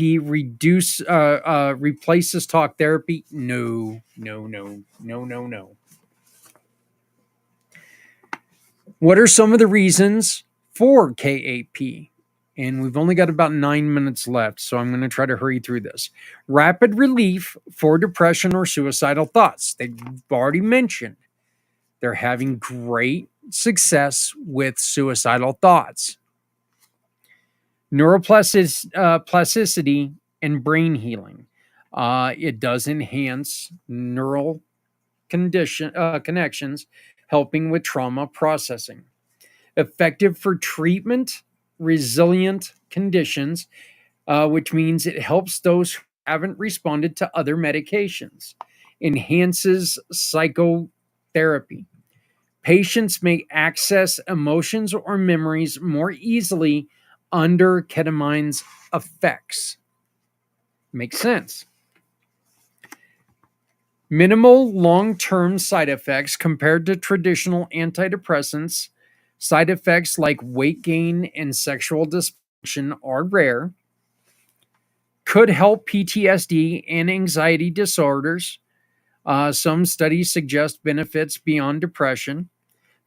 replaces talk therapy? No. What are some of the reasons for KAP? And we've only got about 9 minutes left, so I'm going to try to hurry through this. Rapid relief for depression or suicidal thoughts. They've already mentioned they're having great success with suicidal thoughts. Neuroplasticity and brain healing. It does enhance neural connections, helping with trauma processing. Effective for treatment resilient conditions, which means it helps those who haven't responded to other medications. Enhances psychotherapy. Patients may access emotions or memories more easily under ketamine's effects. Makes sense. Minimal long-term side effects compared to traditional antidepressants. Side effects like weight gain and sexual dysfunction are rare. Could help PTSD and anxiety disorders. Some studies suggest benefits beyond depression.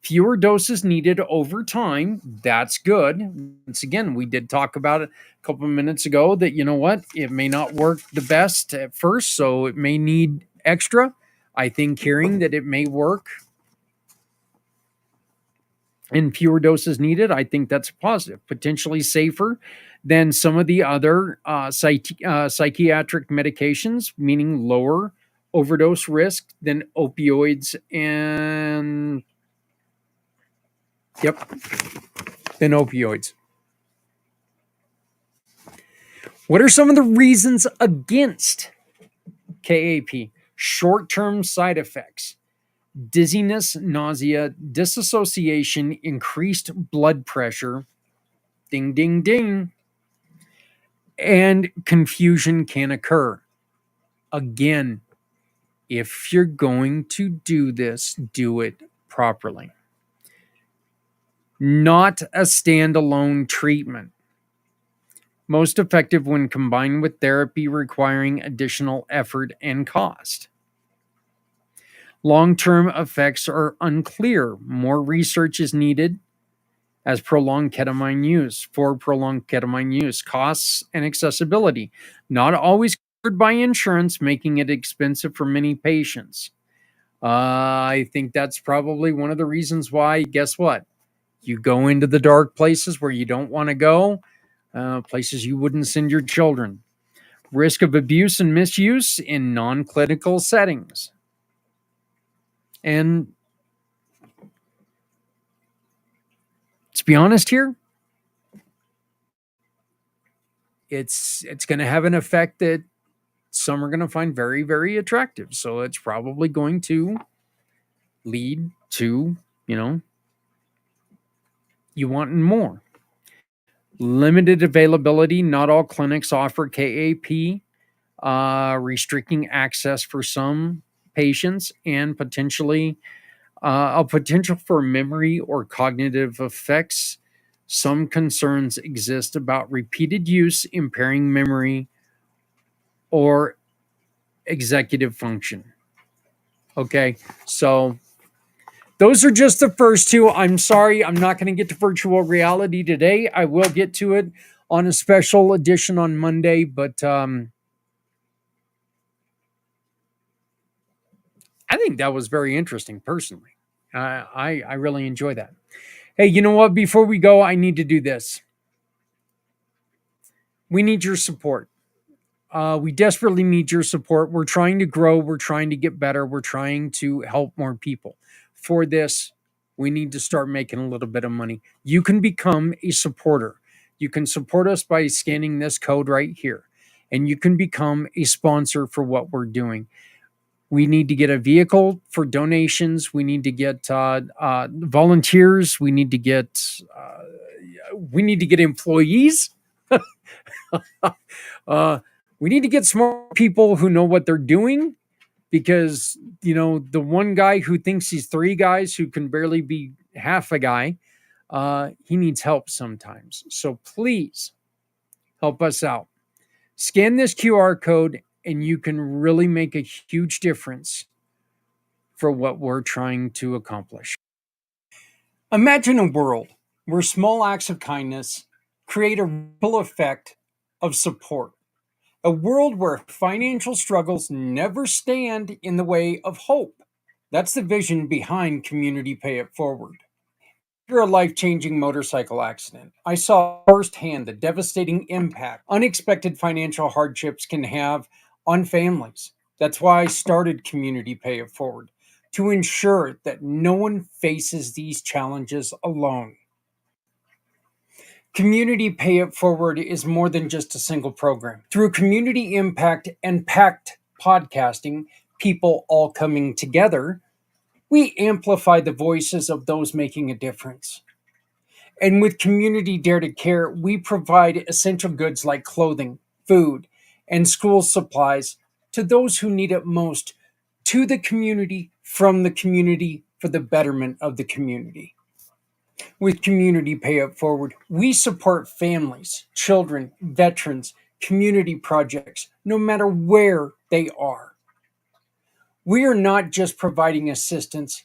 Fewer doses needed over time. That's good. Once again, we did talk about it a couple of minutes ago that, you know what, it may not work the best at first, so it may need extra. I think hearing that it may work and fewer doses needed, I think that's positive. Potentially safer than some of the other psychiatric medications, meaning lower overdose risk than opioids and than opioids. What are some of the reasons against KAP? Short-term side effects. Dizziness, nausea, disassociation, increased blood pressure. Ding, ding, ding. and confusion can occur. Again, if you're going to do this, do it properly. Not a standalone treatment. Most effective when combined with therapy requiring additional effort and cost. Long-term effects are unclear. More research is needed as prolonged ketamine use, for prolonged ketamine use, costs and accessibility. Not always covered by insurance, making it expensive for many patients. I think that's probably one of the reasons why, guess what? You go into the dark places where you don't want to go, places you wouldn't send your children. Risk of abuse and misuse in non-clinical settings. And let's be honest here, it's going to have an effect that some are going to find very, very attractive. So it's probably going to lead to, you wanting more. Limited availability. Not all clinics offer KAP, restricting access for some patients and potentially a potential for memory or cognitive effects. Some concerns exist about repeated use impairing memory or executive function. Okay, so those are just the first two. I'm sorry, I'm not going to get to virtual reality today. I will get to it on a special edition on Monday, but I think that was very interesting personally. I really enjoy that. Hey, you know what? Before we go, I need to do this. We need your support. We desperately need your support. We're trying to grow. We're trying to get better. We're trying to help more people. For this, we need to start making a little bit of money. You can become a supporter. You can support us by scanning this code right here, and you can become a sponsor for what we're doing. We need to get a vehicle for donations. We need to get volunteers. We need to get employees. We need to get smart people who know what they're doing, because the one guy who thinks he's three guys who can barely be half a guy, he needs help sometimes. So please help us out. Scan this QR code and you can really make a huge difference for what we're trying to accomplish. Imagine a world where small acts of kindness create a ripple effect of support. A world where financial struggles never stand in the way of hope. That's the vision behind Community Pay It Forward. After a life-changing motorcycle accident, I saw firsthand the devastating impact unexpected financial hardships can have on families. That's why I started Community Pay It Forward, to ensure that no one faces these challenges alone. Community Pay It Forward is more than just a single program. Through community impact and packed podcasting, people all coming together, we amplify the voices of those making a difference. And with Community Dare to Care, we provide essential goods like clothing, food, and school supplies to those who need it most, to the community, from the community, for the betterment of the community. With Community Pay It Forward, we support families, children, veterans, community projects, no matter where they are. We are not just providing assistance,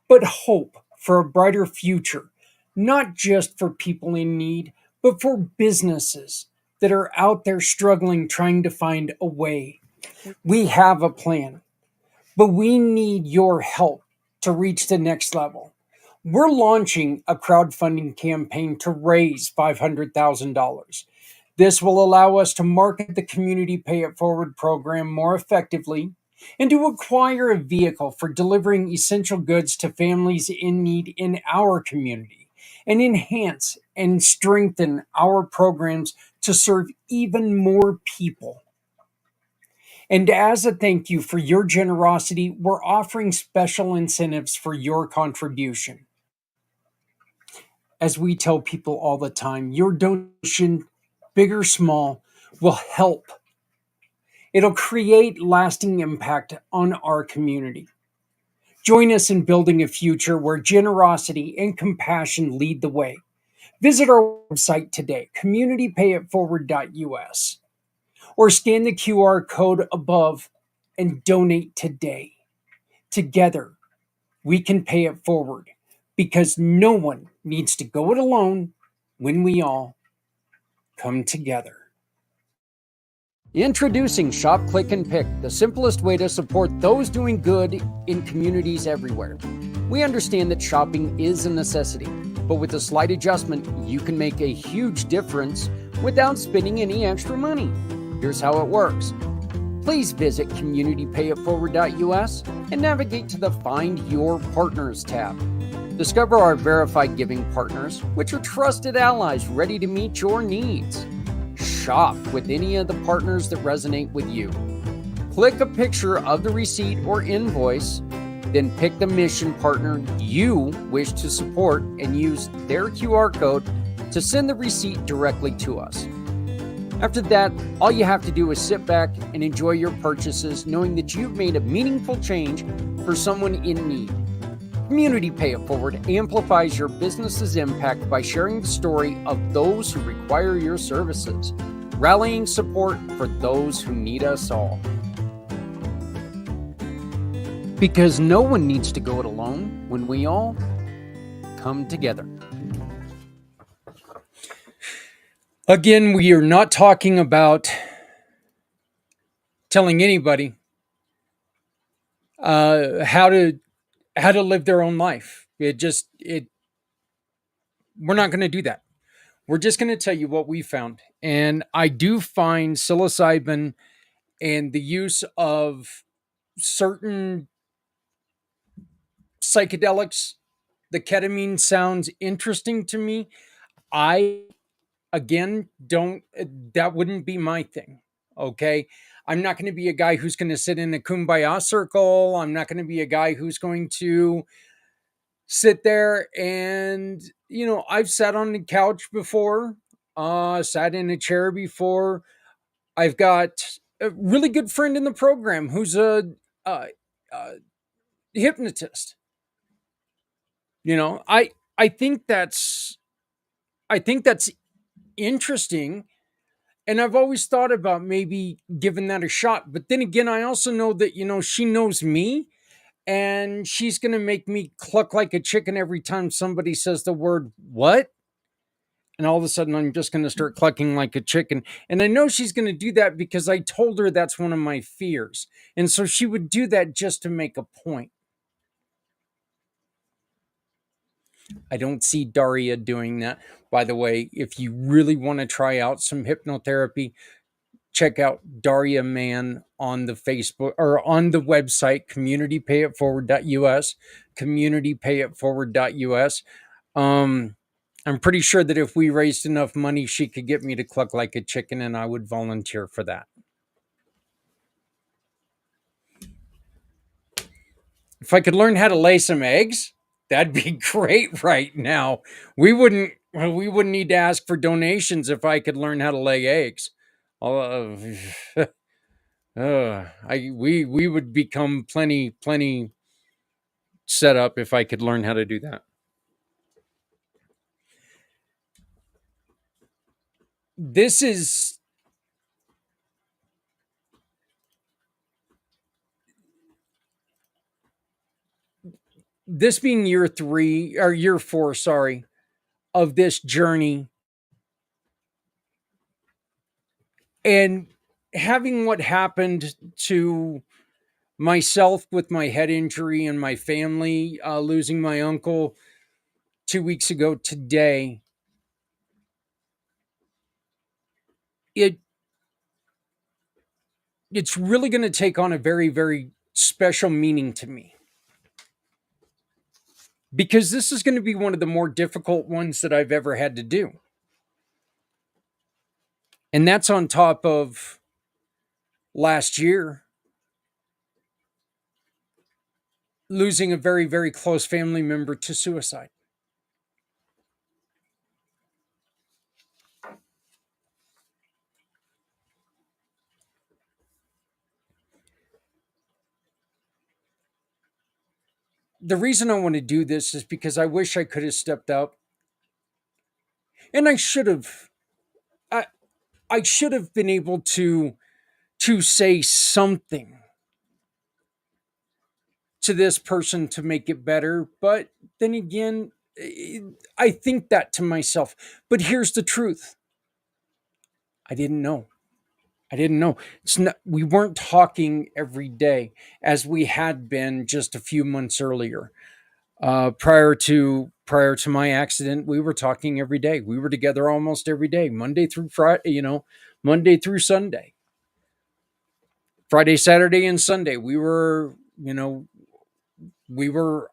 but hope for a brighter future, not just for people in need, but for businesses that are out there struggling, trying to find a way. We have a plan, but we need your help to reach the next level. We're launching a crowdfunding campaign to raise $500,000. This will allow us to market the Community Pay It Forward program more effectively and to acquire a vehicle for delivering essential goods to families in need in our community, and enhance and strengthen our programs to serve even more people. And as a thank you for your generosity, we're offering special incentives for your contribution. As we tell people all the time, your donation big or small, will help. It'll create lasting impact on our community. Join us in building a future where generosity and compassion lead the way. Visit our website today, communitypayitforward.us, or scan the QR code above and donate today. Together, we can pay it forward because no one needs to go it alone when we all come together. Introducing Shop, Click, and Pick, the simplest way to support those doing good in communities everywhere. We understand that shopping is a necessity, but with a slight adjustment, you can make a huge difference without spending any extra money. Here's how it works. Please visit communitypayitforward.us and navigate to the Find Your Partners tab. Discover our verified giving partners, which are trusted allies ready to meet your needs. Shop with any of the partners that resonate with you. Click a picture of the receipt or invoice, then pick the mission partner you wish to support and use their QR code to send the receipt directly to us. After that, all you have to do is sit back and enjoy your purchases, knowing that you've made a meaningful change for someone in need. Community Pay It Forward amplifies your business's impact by sharing the story of those who require your services, rallying support for those who need us all. Because no one needs to go it alone when we all come together. Again, we are not talking about telling anybody how to live their own life. We're not going to do that. We're just going to tell you what we found. And I do find psilocybin and the use of certain psychedelics, the ketamine sounds interesting to me. I, again, that wouldn't be my thing. Okay. I'm not going to be a guy who's going to sit in a kumbaya circle. I'm not going to be a guy who's going to sit there and, I've sat on the couch before, sat in a chair before. I've got a really good friend in the program who's a, a hypnotist. I I think that's I think that's interesting, and I've always thought about maybe giving that a shot. But then again, I also know that she knows me, and she's going to make me cluck like a chicken every time somebody says the word "what." And all of a sudden, I'm just going to start clucking like a chicken. And I know she's going to do that because I told her that's one of my fears. And so she would do that just to make a point. I don't see Daria doing that. By the way, if you really want to try out some hypnotherapy, check out Daria Mann on the Facebook or on the website, communitypayitforward.us, communitypayitforward.us. I'm pretty sure that if we raised enough money, she could get me to cluck like a chicken, and I would volunteer for that. If I could learn how to lay some eggs, that'd be great right now. We wouldn't need to ask for donations if I could learn how to lay eggs. We would become plenty set up if I could learn how to do that. This being year 3 or year 4, sorry, of this journey, and having what happened to myself with my head injury and my family, losing my uncle 2 weeks ago today, it's really going to take on a very, very special meaning to me, because this is going to be one of the more difficult ones that I've ever had to do. And that's on top of last year losing a very, very close family member to suicide. the reason I want to do this is because I wish I could have stepped up, and I should have. I I should have been able to say something to this person to make it better. But then again, I think that to myself. But here's the truth: I didn't know. I didn't know. It's not, we weren't talking every day as we had been just a few months earlier. Prior to my accident, we were talking every day. We were together almost every day, Monday through Friday. Monday through Sunday, Friday, Saturday, and Sunday. We were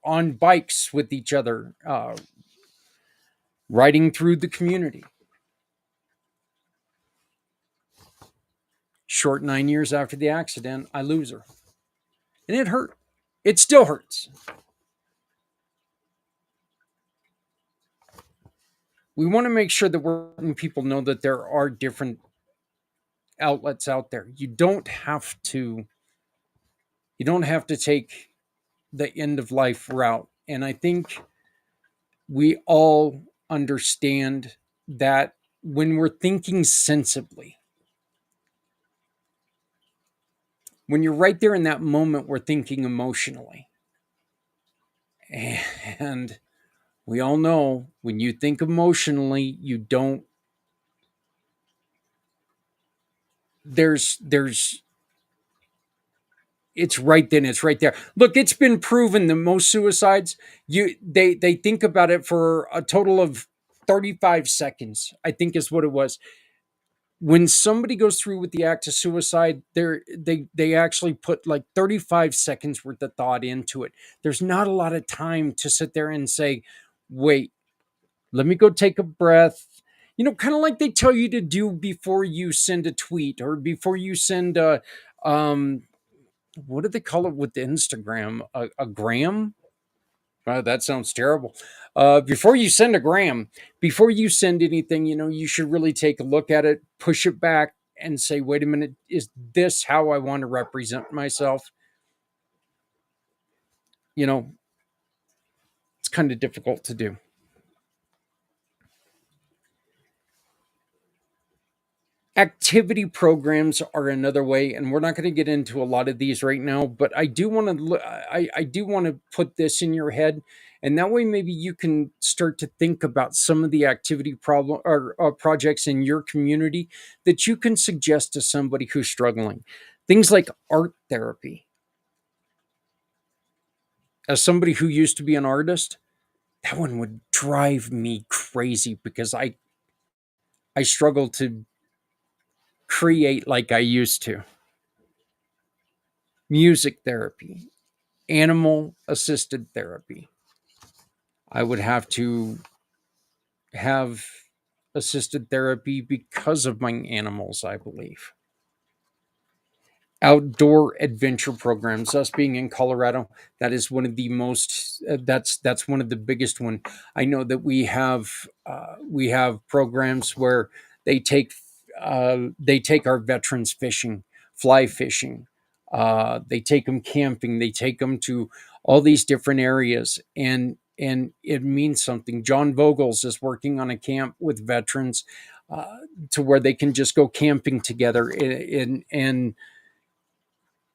on bikes with each other, riding through the community. Short 9 years after the accident, I lose her, and it hurt. It still hurts. We want to make sure that we're letting people know that there are different outlets out there. You don't have to take the end of life route. And I think we all understand that when we're thinking sensibly, when you're right there in that moment, we're thinking emotionally. And we all know when you think emotionally, you don't, there's it's right then, it's right there. Look, it's been proven that most suicides, they think about it for a total of 35 seconds, I think is what it was. When somebody goes through with the act of suicide, they actually put like 35 seconds worth of thought into it. There's not a lot of time to sit there and say, wait, let me go take a breath. Kind of like they tell you to do before you send a tweet or before you send a what do they call it with the Instagram? A gram? That sounds terrible. Before you send a gram, before you send anything, you should really take a look at it, push it back, and say, wait a minute, is this how I want to represent myself? You know, it's kind of difficult to do. Activity programs are another way, and we're not going to get into a lot of these right now, but I do want to put this in your head, and that way maybe you can start to think about some of the activity problem or projects in your community that you can suggest to somebody who's struggling. Things like art therapy. As somebody who used to be an artist, that one would drive me crazy because I struggle to create like I used to. Music therapy, animal assisted therapy. I would have to have assisted therapy because of my animals, I believe. Outdoor adventure programs, us being in Colorado, that is one of the most that's one of the biggest one. I know that we have programs where they take they take our veterans fishing, fly fishing, they take them camping, they take them to all these different areas, and it means something. John Vogels is working on a camp with veterans, uh, to where they can just go camping together, and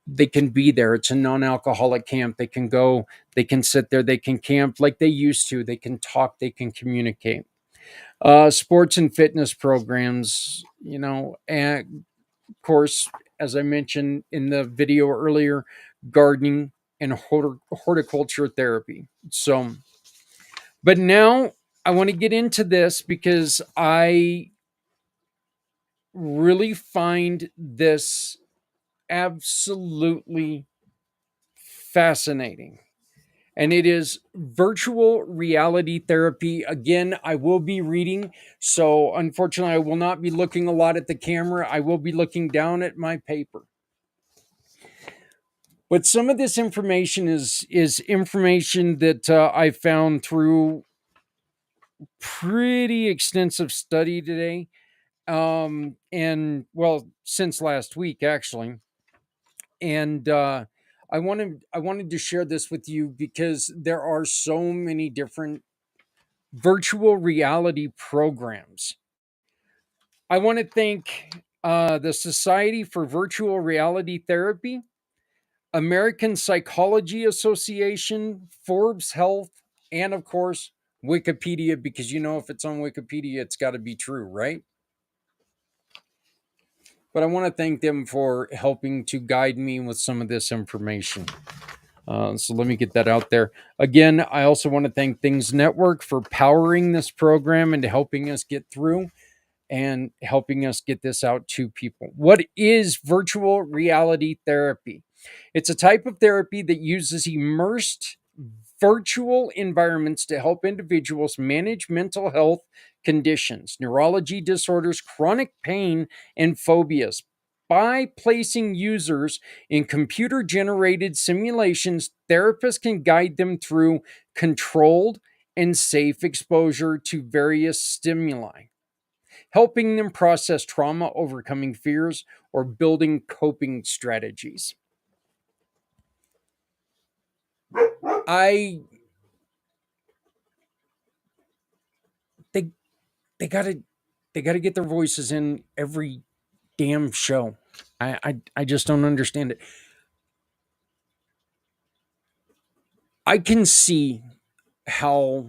they can be there. It's a non-alcoholic camp. They can go, they can sit there, they can camp like they used to, they can talk, they can communicate. Sports and fitness programs, and of course, as I mentioned in the video earlier, gardening and horticulture therapy. So, but now I want to get into this because I really find this absolutely fascinating. And it is virtual reality therapy. Again, I will be reading. So, unfortunately, I will not be looking a lot at the camera. I will be looking down at my paper. But some of this information is information that I found through pretty extensive study today. And well, since last week, actually. And I wanted to share this with you because there are so many different virtual reality programs. I want to thank the Society for Virtual Reality Therapy, American Psychology Association, Forbes Health, and of course, Wikipedia, because if it's on Wikipedia, it's got to be true, right? But I want to thank them for helping to guide me with some of this information. So let me get that out there. Again, I also want to thank Things Network for powering this program and helping us get through and helping us get this out to people. What is virtual reality therapy? It's a type of therapy that uses immersed virtual environments to help individuals manage mental health conditions, neurology disorders, chronic pain, and phobias. By placing users in computer generated simulations, therapists can guide them through controlled and safe exposure to various stimuli, helping them process trauma, overcoming fears, or building coping strategies. I they they gotta they gotta get their voices in every damn show. I just don't understand it. I can see how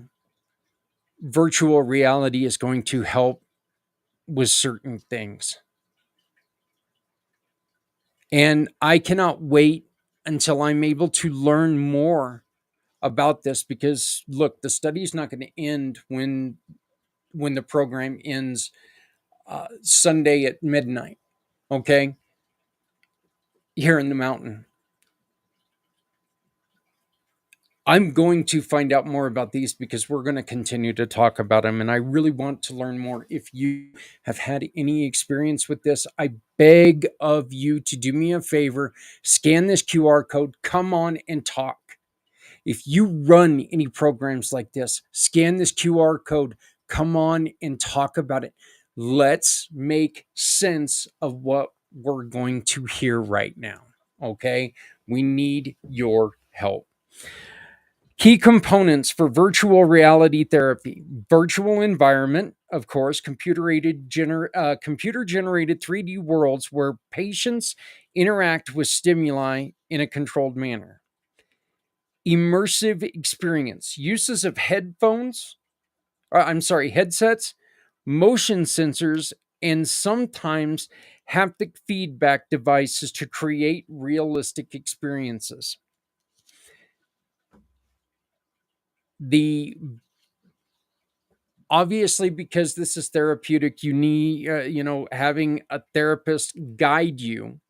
virtual reality is going to help with certain things. And I cannot wait until I'm able to learn more about this because look, the study is not going to end when the program ends Sunday at midnight. Okay, here in the mountain, I'm going to find out more about these because we're going to continue to talk about them, and I really want to learn more. If you have had any experience with this, I beg of you to do me a favor, scan this QR code, come on and talk. If you run any programs like this, scan this QR code, come on and talk about it. Let's make sense of what we're going to hear right now. Okay? We need your help. Key components for virtual reality therapy: virtual environment, of course, computer generated 3D worlds where patients interact with stimuli in a controlled manner. Immersive experience, uses of headsets, motion sensors, and sometimes haptic feedback devices to create realistic experiences. The Obviously, because this is therapeutic, you need having a therapist guide you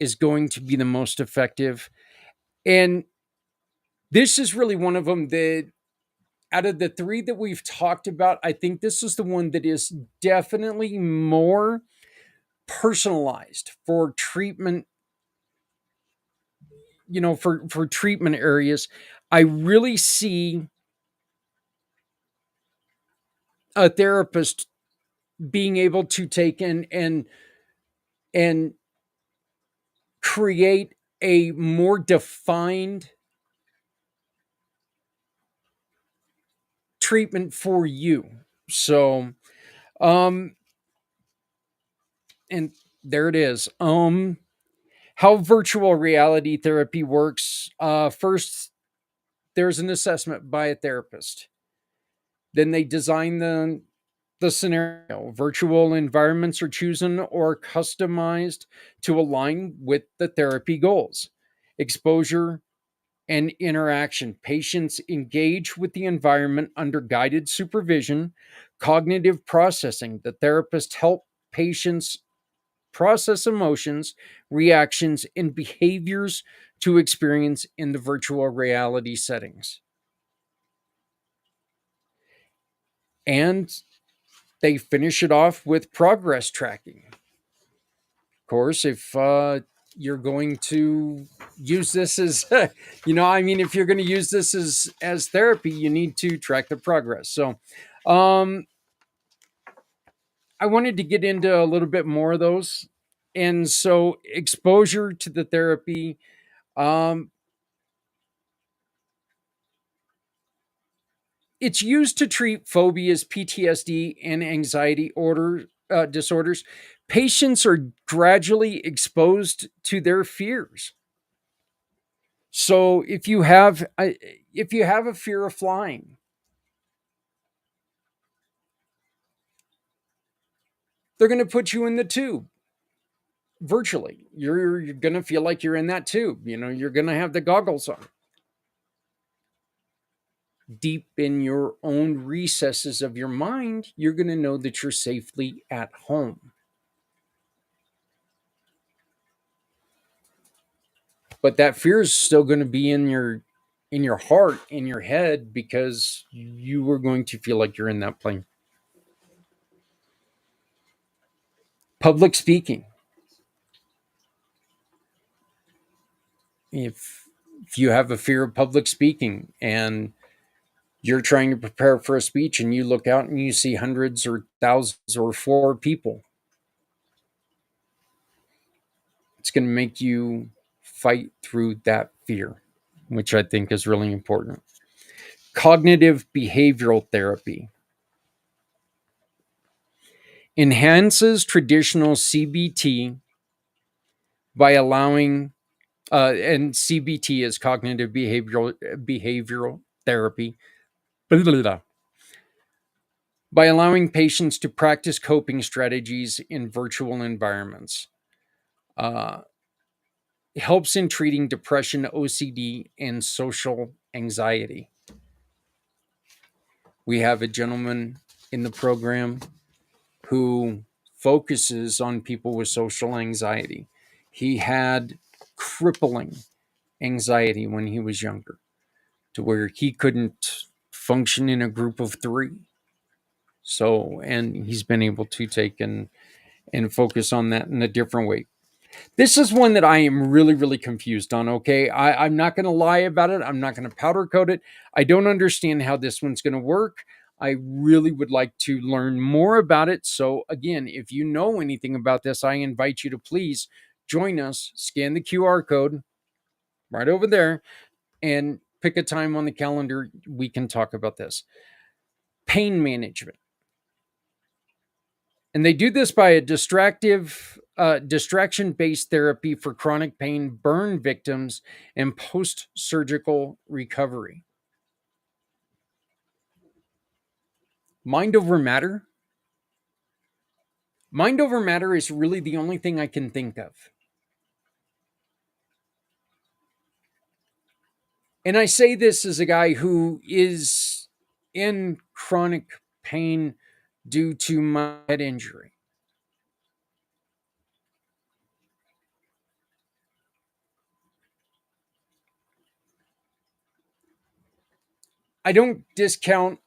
is going to be the most effective. And this is really one of them that, out of the three that we've talked about, I think this is the one that is definitely more personalized for treatment, for treatment areas. I really see a therapist being able to take in and create a more defined treatment for you. So, um, and there it is. How virtual reality therapy works. First, there's an assessment by a therapist. Then they design the scenario. Virtual environments are chosen or customized to align with the therapy goals. Exposure and interaction. Patients engage with the environment under guided supervision. Cognitive processing. The therapist help patients process emotions, reactions, and behaviors to experience in the virtual reality settings. And they finish it off with progress tracking. Of course, if you're going to use this as, if you're going to use this as therapy, you need to track the progress. So, um, I wanted to get into a little bit more of those. And so, exposure to the therapy. Um, it's used to treat phobias, PTSD, and anxiety disorders. Patients are gradually exposed to their fears. So if you have a fear of flying, they're going to put you in the tube virtually. You're going to feel like you're in that tube. You're going to have the goggles on. Deep in your own recesses of your mind, you're going to know that you're safely at home. But that fear is still going to be in your heart, in your head, because you are going to feel like you're in that plane. Public speaking. If you have a fear of public speaking and you're trying to prepare for a speech and you look out and you see hundreds or thousands or four people, it's going to make you fight through that fear, which I think is really important. Cognitive behavioral therapy enhances traditional CBT by allowing, and CBT is cognitive behavioral therapy, blah, blah, blah, by allowing patients to practice coping strategies in virtual environments. Uh, helps in treating depression, OCD, and social anxiety. We have a gentleman in the program who focuses on people with social anxiety. He had crippling anxiety when he was younger, to where he couldn't function in a group of three. So, and he's been able to take and focus on that in a different way. This is one that I am really, really confused on. Okay. I'm not going to lie about it. I'm not going to powder coat it. I don't understand how this one's going to work. I really would like to learn more about it. So, again, if you know anything about this, I invite you to please join us, scan the QR code right over there, and pick a time on the calendar. We can talk about this. Pain management. And they do this by a distraction-based therapy for chronic pain, burn victims, and post-surgical recovery. Mind over matter. Mind over matter is really the only thing I can think of. And I say this as a guy who is in chronic pain due to my head injury. I don't discount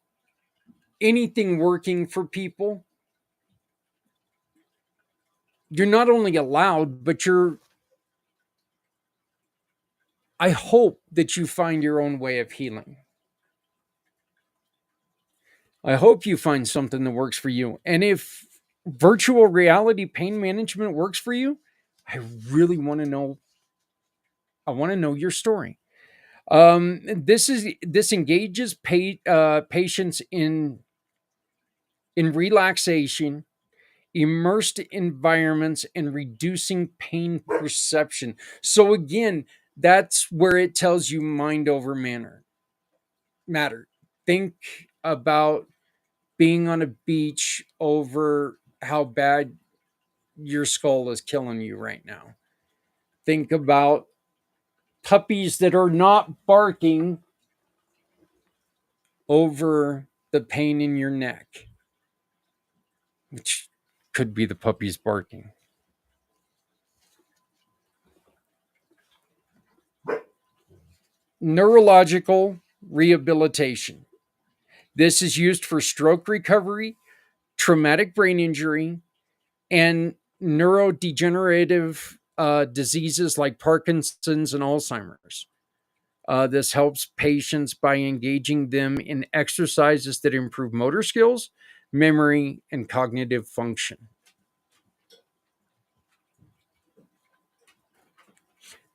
anything working for people. You're not only allowed, but I hope that you find your own way of healing. I hope you find something that works for you. And if virtual reality pain management works for you, I really want to know. I want to know your story. This engages patients in relaxation, immersed environments, and reducing pain perception. So again, that's where it tells you mind over matter. Think about being on a beach over how bad your skull is killing you right now. Think about puppies that are not barking over the pain in your neck, which could be the puppies barking. Neurological rehabilitation. This is used for stroke recovery, traumatic brain injury, and neurodegenerative diseases like Parkinson's and Alzheimer's. This helps patients by engaging them in exercises that improve motor skills, memory, and cognitive function.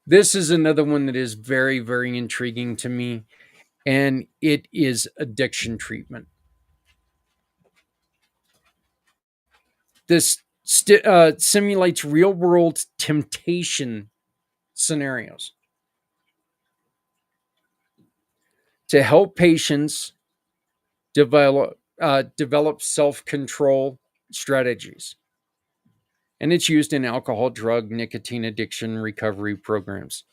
This is another one that is very, very intriguing to me, and it is addiction treatment. This simulates real world temptation scenarios to help patients develop self control strategies. And it's used in alcohol, drug, nicotine addiction recovery programs.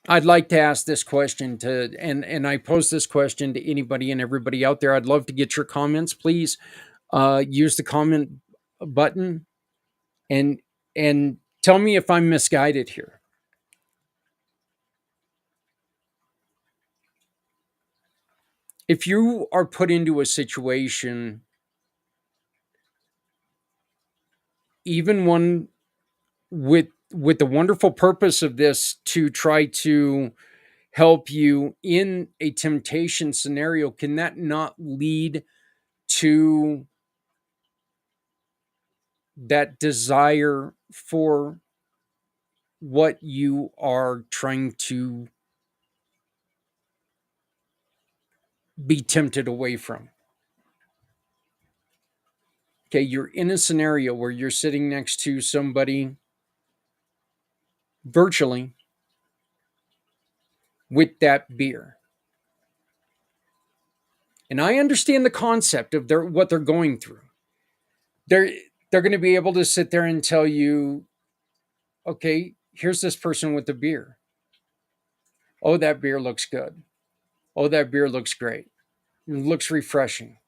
I'd like to ask this question to, and I pose this question to anybody and everybody out there. I'd love to get your comments. Please use the comment button and and tell me if I'm misguided here. If you are put into a situation, even one with the wonderful purpose of this to try to help you in a temptation scenario, can that not lead to that desire for what you are trying to be tempted away from? Okay, you're in a scenario where you're sitting next to somebody virtually with that beer. And I understand the concept of what they're going through. They're they're going to be able to sit there and tell you, okay, here's this person with the beer. Oh, that beer looks good. Oh, that beer looks great. It looks refreshing.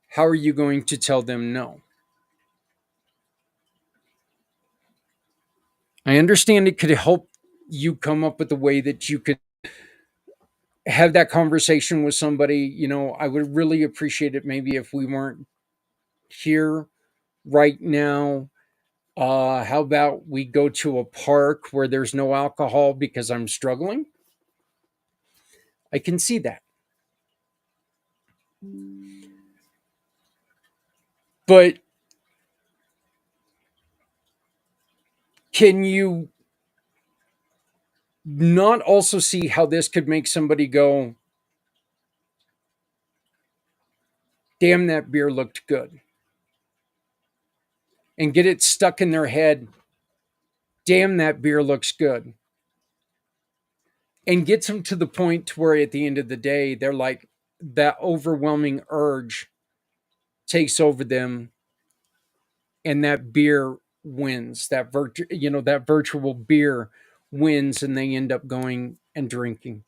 How are you going to tell them no? I understand it could help you come up with a way that you could have that conversation with somebody. I would really appreciate it maybe if we weren't here right now. How about we go to a park where there's no alcohol because I'm struggling? I can see that. But can you not also see how this could make somebody go, damn, that beer looked good? And get it stuck in their head, damn, that beer looks good. And gets them to the point to where at the end of the day, they're like, that overwhelming urge takes over them, and that beer wins. That virtual beer wins, and they end up going and drinking.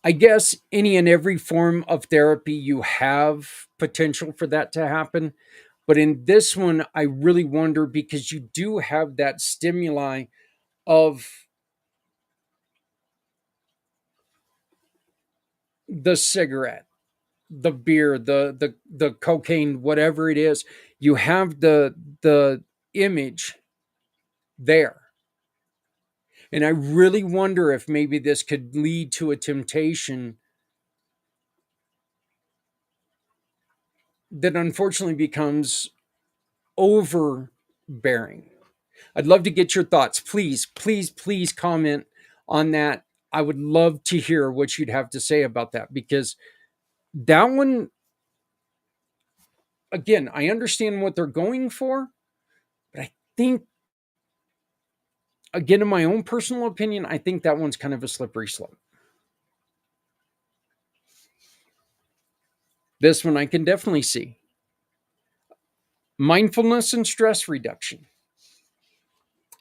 I guess any and every form of therapy, you have potential for that to happen. But in this one, I really wonder, because you do have that stimuli of the cigarette, the beer, the cocaine, whatever it is. You have the image there. And I really wonder if maybe this could lead to a temptation that unfortunately becomes overbearing. I'd love to get your thoughts. Please, please, please comment on that. I would love to hear what you'd have to say about that, because that one, again, I understand what they're going for, but I think, again, in my own personal opinion, I think that one's kind of a slippery slope. This one I can definitely see. Mindfulness and stress reduction.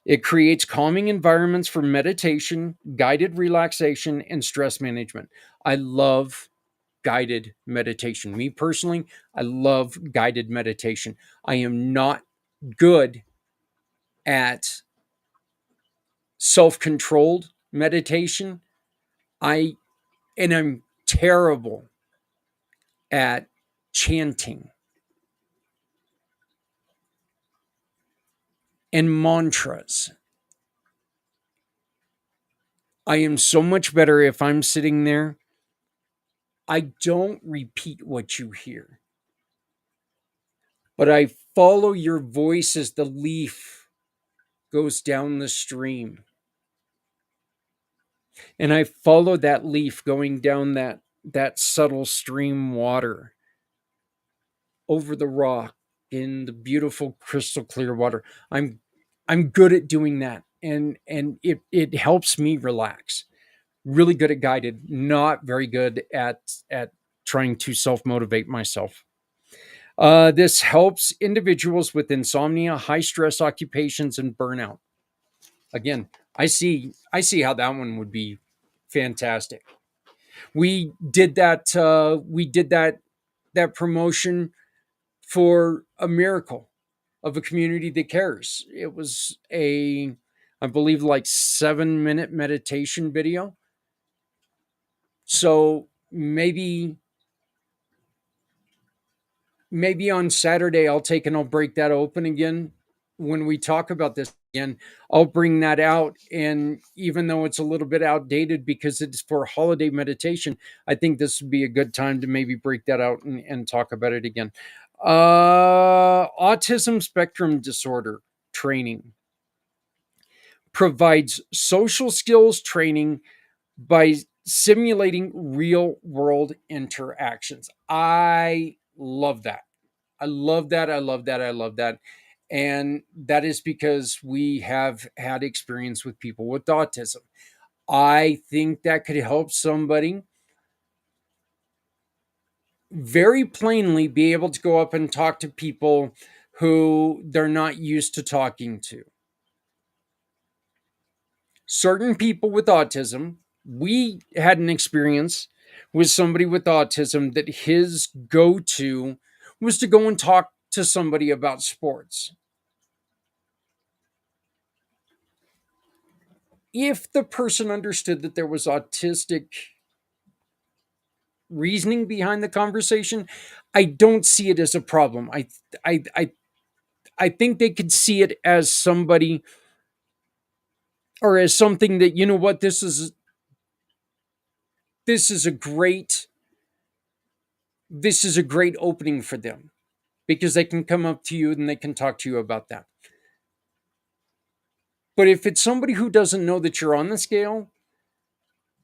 It creates calming environments for meditation, guided relaxation, and stress management. I love guided meditation. Me personally, I love guided meditation. I am not good at self-controlled meditation. I'm terrible at chanting and mantras. I am so much better if I'm sitting there. I don't repeat what you hear, but I follow your voice as the leaf goes down the stream. And I follow that leaf going down that subtle stream water over the rock in the beautiful crystal clear water. I'm good at doing that, and it helps me relax. Really good at guided, not very good at trying to self motivate myself. This helps individuals with insomnia, high stress occupations, and burnout. Again, I see how that one would be fantastic. We did that promotion for a miracle of a community that cares. It was a, I believe, like 7 minute meditation video. So maybe on Saturday I'll take and I'll break that open again. When we talk about this again, I'll bring that out. And even though it's a little bit outdated because it's for holiday meditation, I think this would be a good time to maybe break that out and talk about it again. Autism spectrum disorder training provides social skills training by simulating real world interactions. I love that. I love that. I love that. I love that. And that is because we have had experience with people with autism. I think that could help somebody very plainly be able to go up and talk to people who they're not used to talking to. Certain people with autism, we had an experience with somebody with autism that his go to was to go and talk to somebody about sports. If the person understood that there was autistic reasoning behind the conversation, I don't see it as a problem. I I I think they could see it as somebody or as something that, you know what, this is a great this is a great opening for them because they can come up to you and they can talk to you about that. But if it's somebody who doesn't know that you're on the scale,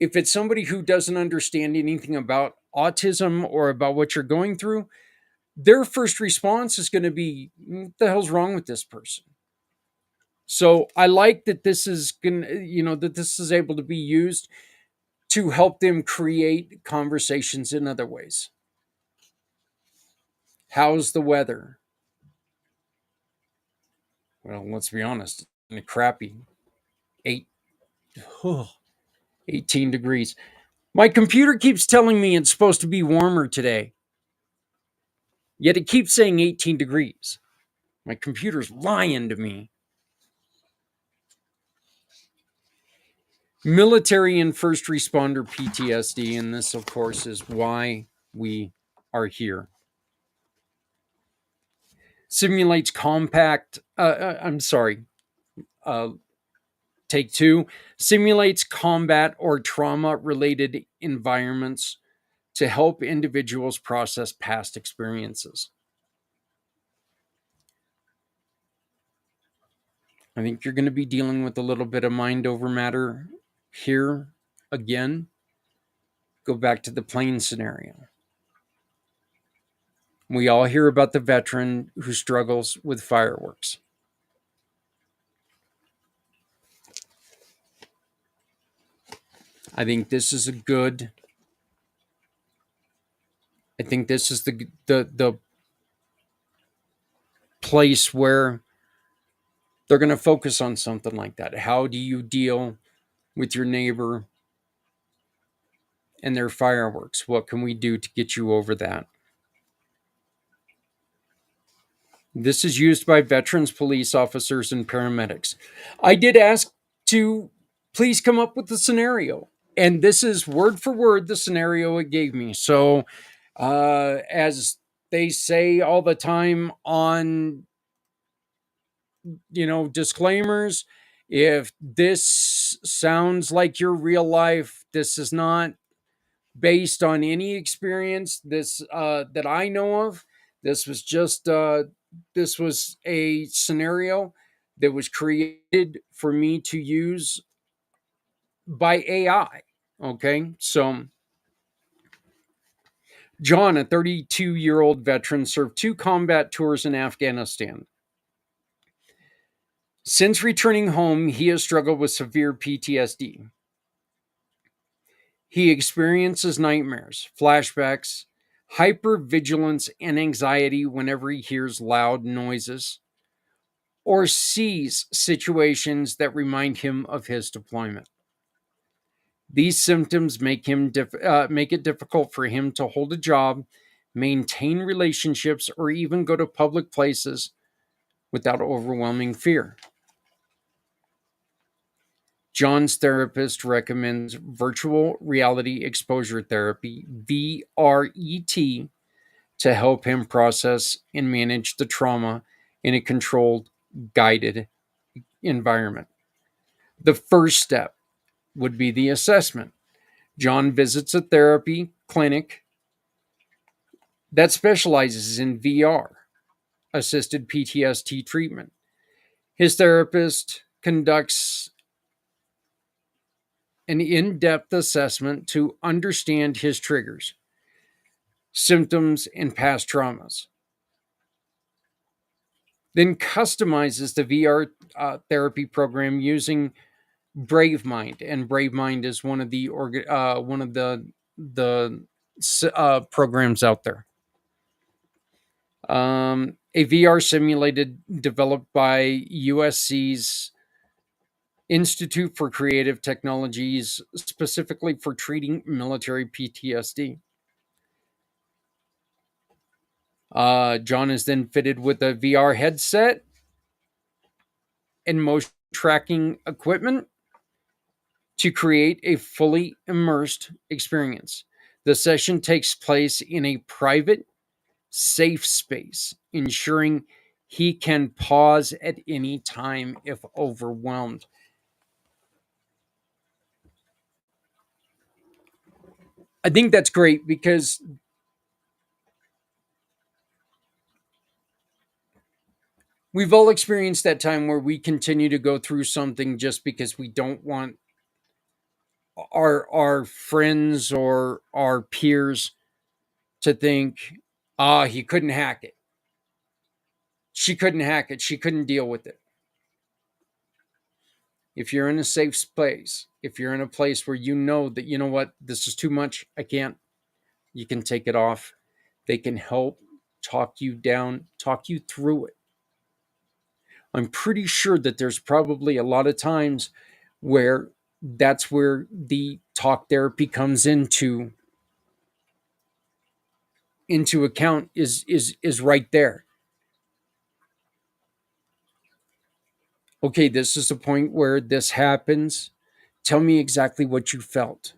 if it's somebody who doesn't understand anything about autism or about what you're going through, their first response is going to be, what the hell's wrong with this person? So I like that this is going to, that this is able to be used to help them create conversations in other ways. How's the weather? Well, let's be honest, in a crappy eight, 18 degrees. My computer keeps telling me it's supposed to be warmer today, yet it keeps saying 18 degrees. My computer's lying to me. Military and first responder PTSD, and this, of course, is why we are here. Simulates compact, I'm sorry, uh, take two. Simulates combat or trauma related environments to help individuals process past experiences. I think you're going to be dealing with a little bit of mind over matter here again. Go back to the plane scenario. We all hear about the veteran who struggles with fireworks. I think this is a good. I think this is the place where they're going to focus on something like that. How do you deal with your neighbor and their fireworks? What can we do to get you over that? This is used by veterans, police officers, and paramedics. I did ask to please come up with the scenario, and this is word for word the scenario it gave me. So, as they say all the time on, disclaimers, If this sounds like your real life, this is not based on any experience that I know of. This was just this was a scenario that was created for me to use by AI. Okay, so John, a 32-year-old veteran, served 2 combat tours in Afghanistan. Since returning home, he has struggled with severe PTSD. He experiences nightmares, flashbacks, hypervigilance, and anxiety whenever he hears loud noises or sees situations that remind him of his deployment. These symptoms make it difficult for him to hold a job, maintain relationships, or even go to public places without overwhelming fear. John's therapist recommends virtual reality exposure therapy, VRET, to help him process and manage the trauma in a controlled, guided environment. The first step would be the assessment. John visits a therapy clinic that specializes in VR, assisted PTSD treatment. His therapist conducts an in depth assessment to understand his triggers, symptoms, and past traumas. Then customizes the VR therapy program using Brave Mind, and Brave Mind is one of the programs out there. A VR simulated developed by USC's Institute for Creative Technologies, specifically for treating military PTSD. John is then fitted with a VR headset and motion tracking equipment to create a fully immersed experience. The session takes place in a private, safe space, ensuring he can pause at any time if overwhelmed. I think that's great because we've all experienced that time where we continue to go through something just because we don't want our friends or our peers to think, he couldn't hack it. She couldn't hack it. She couldn't deal with it. If you're in a safe space, if you're in a place where you know that, you know what, this is too much, I can't, you can take it off. They can help talk you down, talk you through it. I'm pretty sure that there's probably a lot of times where that's where the talk therapy comes into account is right there. Okay, this is the point where this happens. Tell me exactly what you felt.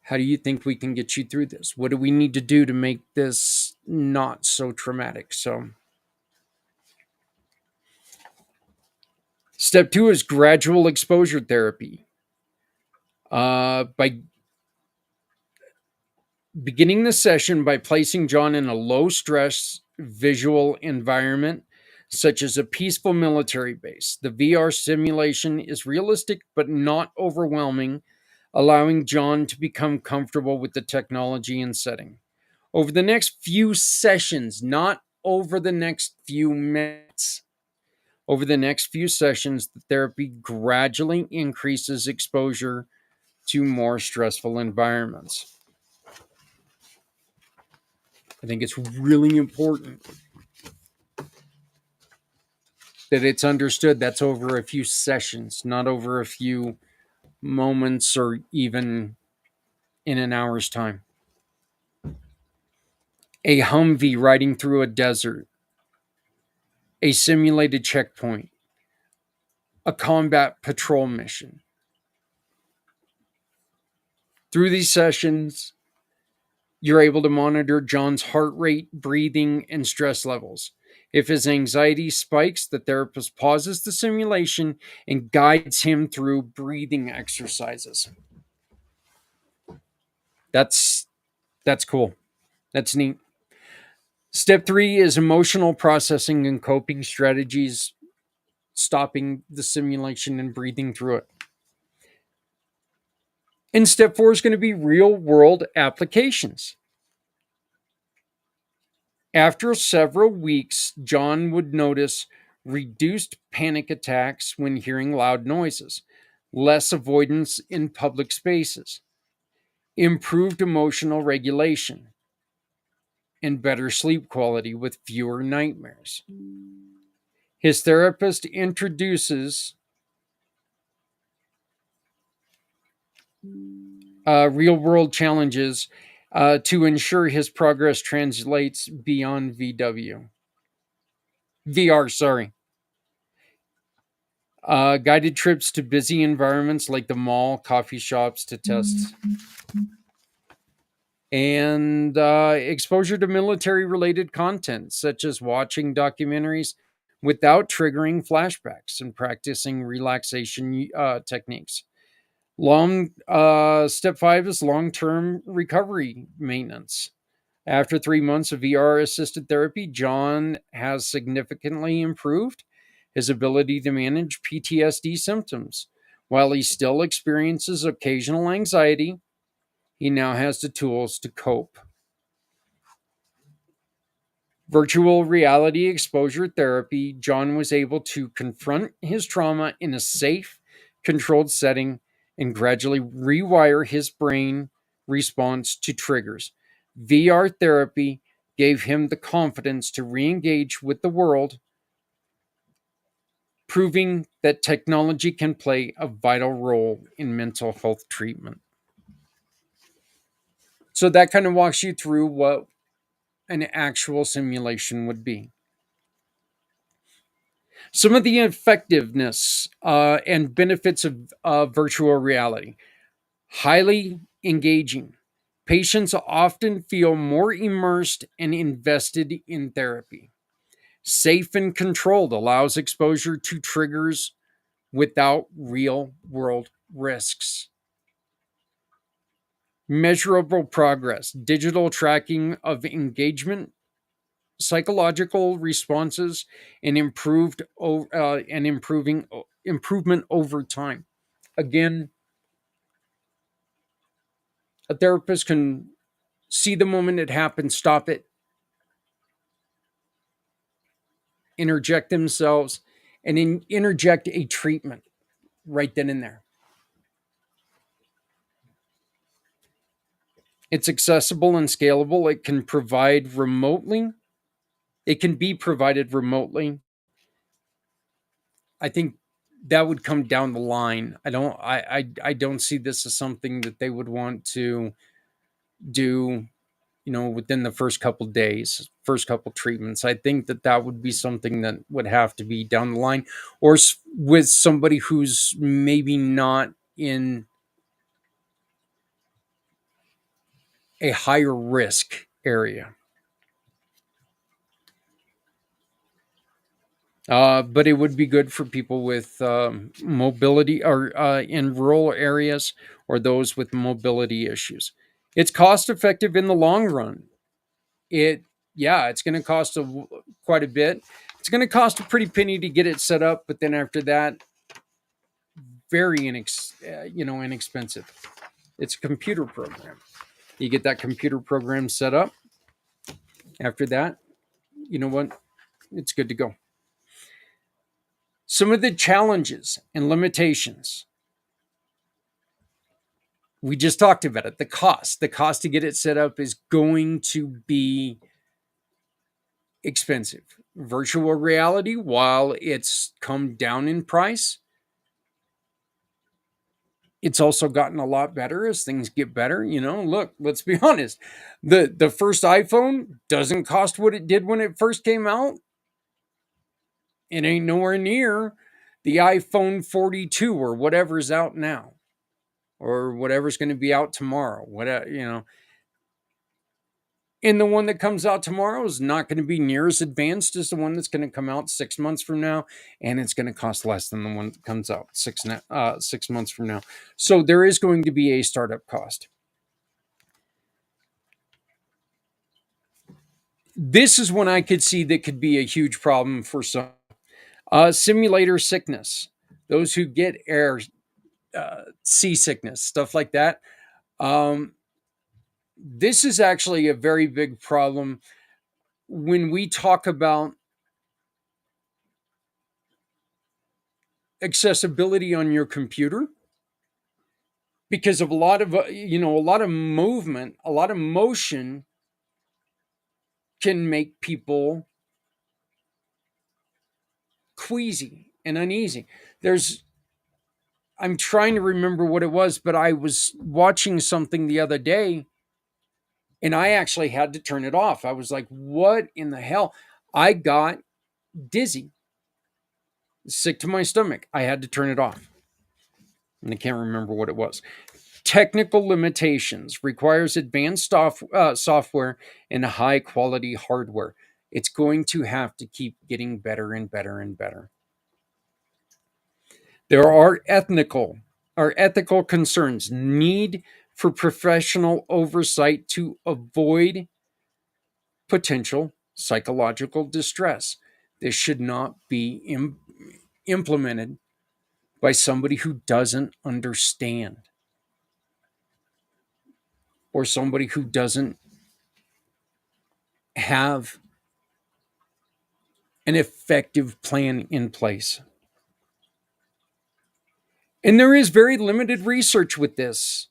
How do you think we can get you through this? What do we need to do to make this not so traumatic? So, step 2 is gradual exposure therapy. By beginning the session by placing John in a low stress visual environment, such as a peaceful military base. The VR simulation is realistic but not overwhelming, allowing John to become comfortable with the technology and setting. Over the next few sessions, not over the next few minutes, over the next few sessions, the therapy gradually increases exposure to more stressful environments. I think it's really important that it's understood that's over a few sessions, not over a few moments or even in an hour's time. A Humvee riding through a desert, a simulated checkpoint, a combat patrol mission. Through these sessions, you're able to monitor John's heart rate, breathing, and stress levels. If his anxiety spikes, the therapist pauses the simulation and guides him through breathing exercises. That's that's cool. That's neat. Step 3 is emotional processing and coping strategies, stopping the simulation and breathing through it. And step 4 is going to be real world applications. After several weeks, John would notice reduced panic attacks when hearing loud noises, less avoidance in public spaces, improved emotional regulation, and better sleep quality with fewer nightmares. His therapist introduces real world challenges to ensure his progress translates beyond VR, sorry. Guided trips to busy environments like the mall, coffee shops to test, and exposure to military related content, such as watching documentaries without triggering flashbacks and practicing relaxation techniques. Step 5 is long term recovery maintenance. After 3 months of VR assisted therapy, John has significantly improved his ability to manage PTSD symptoms. While he still experiences occasional anxiety, he now has the tools to cope. Virtual reality exposure therapy, John was able to confront his trauma in a safe, controlled setting and gradually rewire his brain response to triggers. VR therapy gave him the confidence to re engage with the world, proving that technology can play a vital role in mental health treatment. So that kind of walks you through what an actual simulation would be. Some of the effectiveness and benefits of virtual reality: highly engaging. Patients often feel more immersed and invested in therapy. Safe and controlled, allows exposure to triggers without real world risks. Measurable progress, digital tracking of engagement, psychological responses, and improvement over time. Again, a therapist can see the moment it happens, stop it, interject themselves, and interject a treatment right then and there. It's accessible and scalable. It can be provided remotely. I think that would come down the line. I don't see this as something that they would want to do, within the first couple days, first couple treatments. I think that would be something that would have to be down the line, or with somebody who's maybe not in a higher risk area. But it would be good for people with mobility, or in rural areas, or those with mobility issues. It's cost effective in the long run. It's going to cost quite a bit. It's going to cost a pretty penny to get it set up, but then after that, very inexpensive. It's a computer program. You get that computer program set up. After that, you know what? It's good to go. Some of the challenges and limitations. We just talked about it. The cost to get it set up is going to be expensive. Virtual reality, while it's come down in price, it's also gotten a lot better as things get better. Look, let's be honest. The first iPhone doesn't cost what it did when it first came out. It ain't nowhere near the iPhone 42 or whatever's out now, or whatever's going to be out tomorrow. And the one that comes out tomorrow is not going to be near as advanced as the one that's going to come out 6 months from now, and it's going to cost less than the one that comes out 6 months from now. So there is going to be a startup cost. This is one I could see that could be a huge problem for some. Simulator sickness, those who get air seasickness, stuff like that. Um, this is actually a very big problem when we talk about accessibility on your computer, because of a lot of movement, a lot of motion can make people queasy and uneasy. I'm trying to remember what it was, but I was watching something the other day and I actually had to turn it off. I was like, what in the hell? I got dizzy, sick to my stomach. I had to turn it off. And I can't remember what it was. Technical limitations requires advanced software and high quality hardware. It's going to have to keep getting better and better and better. There are ethical concerns, need for professional oversight to avoid potential psychological distress. This should not be implemented by somebody who doesn't understand, or somebody who doesn't have an effective plan in place. And there is very limited research with this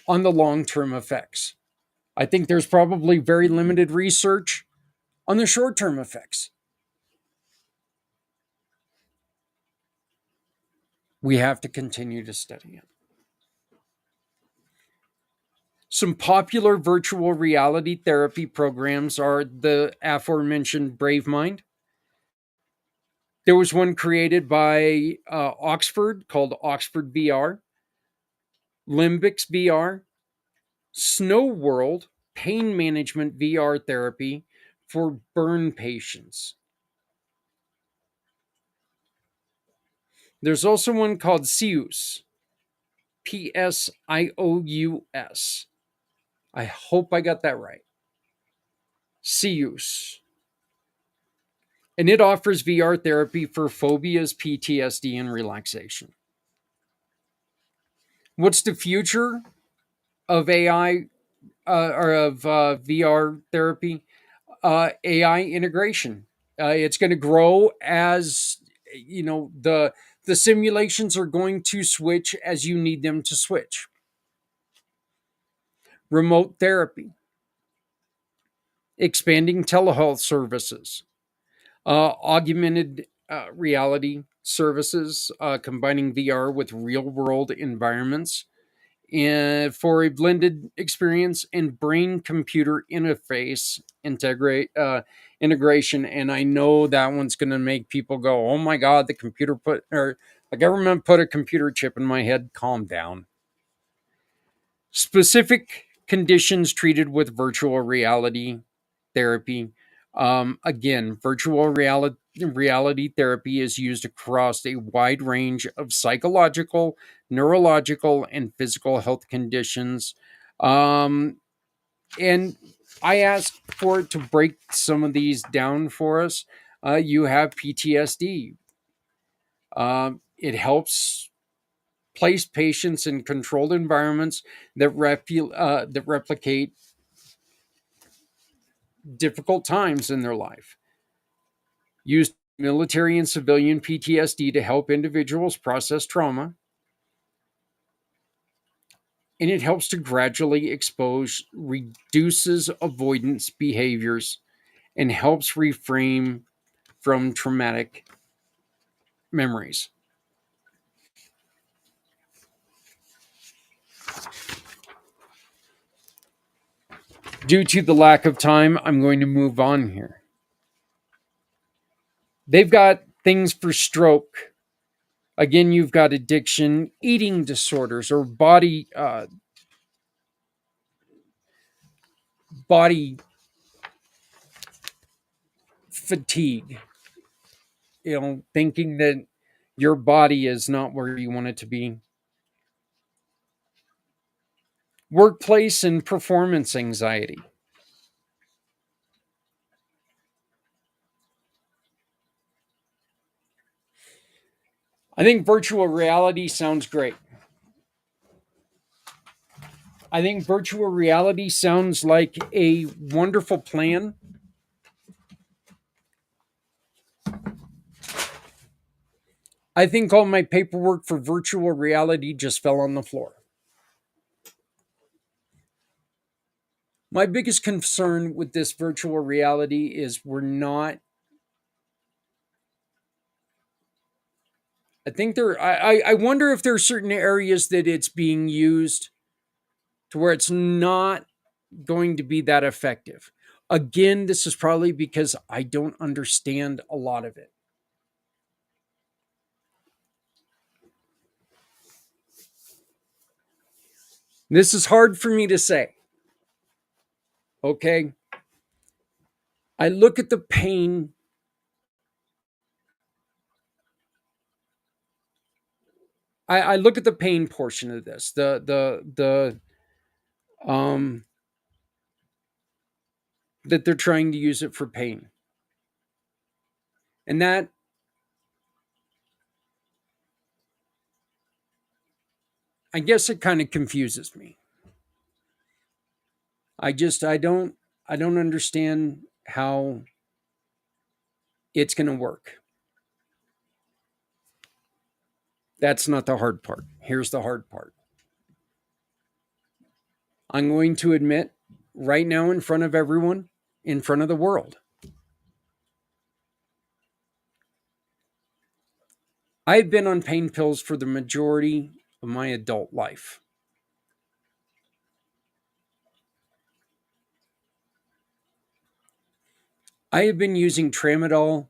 on the long-term effects. I think there's probably very limited research on the short-term effects. We have to continue to study it. Some popular virtual reality therapy programs are the aforementioned Brave Mind. There was one created by Oxford called Oxford VR, Limbix VR, Snow World pain management VR therapy for burn patients. There's also one called Psious, Psious. I hope I got that right. Psious. And it offers VR therapy for phobias, PTSD, and relaxation. What's the future of AI or of VR therapy? AI integration. It's going to grow as the simulations are going to switch as you need them to switch. Remote therapy, expanding telehealth services, augmented reality services, combining VR with real world environments, and for a blended experience, and brain computer interface integration. And I know that one's going to make people go, oh my god, the government put a computer chip in my head. Calm down. Specific conditions treated with virtual reality therapy. Again, virtual reality therapy is used across a wide range of psychological, neurological, and physical health conditions. And I asked for it to break some of these down for us. You have PTSD. It helps place patients in controlled environments that replicate difficult times in their life. Used military and civilian PTSD to help individuals process trauma. And it helps to gradually expose, reduces avoidance behaviors, and helps reframe from traumatic memories. Due to the lack of time, I'm going to move on here. They've got things for stroke. Again, you've got addiction, eating disorders, or body body fatigue, thinking that your body is not where you want it to be. Workplace and performance anxiety. I think virtual reality sounds great. I think virtual reality sounds like a wonderful plan. I think all my paperwork for virtual reality just fell on the floor. My biggest concern with this virtual reality is we're not. I think I wonder if there are certain areas that it's being used to where it's not going to be that effective. Again, this is probably because I don't understand a lot of it. This is hard for me to say. Okay. I look at the pain. I look at the pain portion of this. Um that they're trying to use it for pain. And that I guess it kind of confuses me. I don't understand how it's going to work. That's not the hard part. Here's the hard part. I'm going to admit right now in front of everyone, in front of the world, I've been on pain pills for the majority of my adult life. I have been using tramadol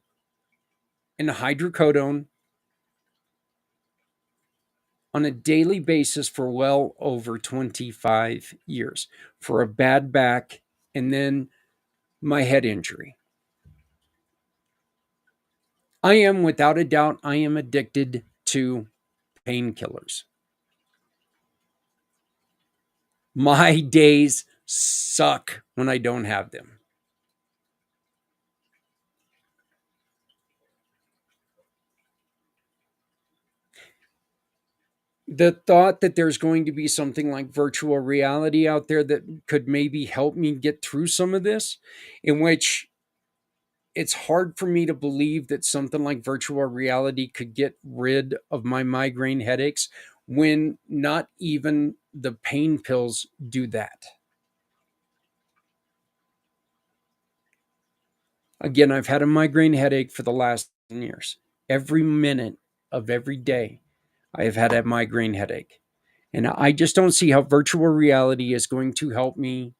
and hydrocodone on a daily basis for well over 25 years for a bad back and then my head injury. I am, without a doubt, I am addicted to painkillers. My days suck when I don't have them. The thought that there's going to be something like virtual reality out there that could maybe help me get through some of this, in which it's hard for me to believe that something like virtual reality could get rid of my migraine headaches when not even the pain pills do that. Again, I've had a migraine headache for the last 10 years. Every minute of every day, I have had a migraine headache. And I just don't see how virtual reality is going to help me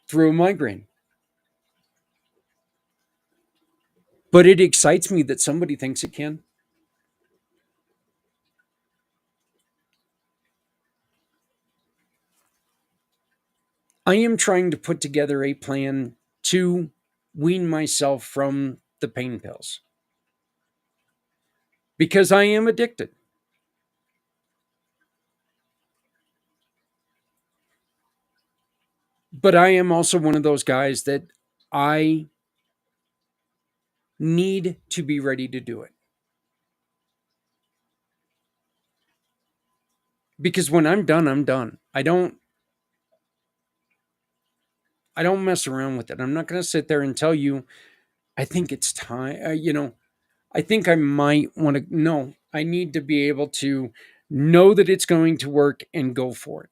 through a migraine. But it excites me that somebody thinks it can. I am trying to put together a plan to wean myself from the pain pills because I am addicted. But I am also one of those guys that I need to be ready to do it. Because when I'm done, I'm done. I don't mess around with it. I'm not going to sit there and tell you I think it's time, I think I might want to. No, I need to be able to know that it's going to work and go for it.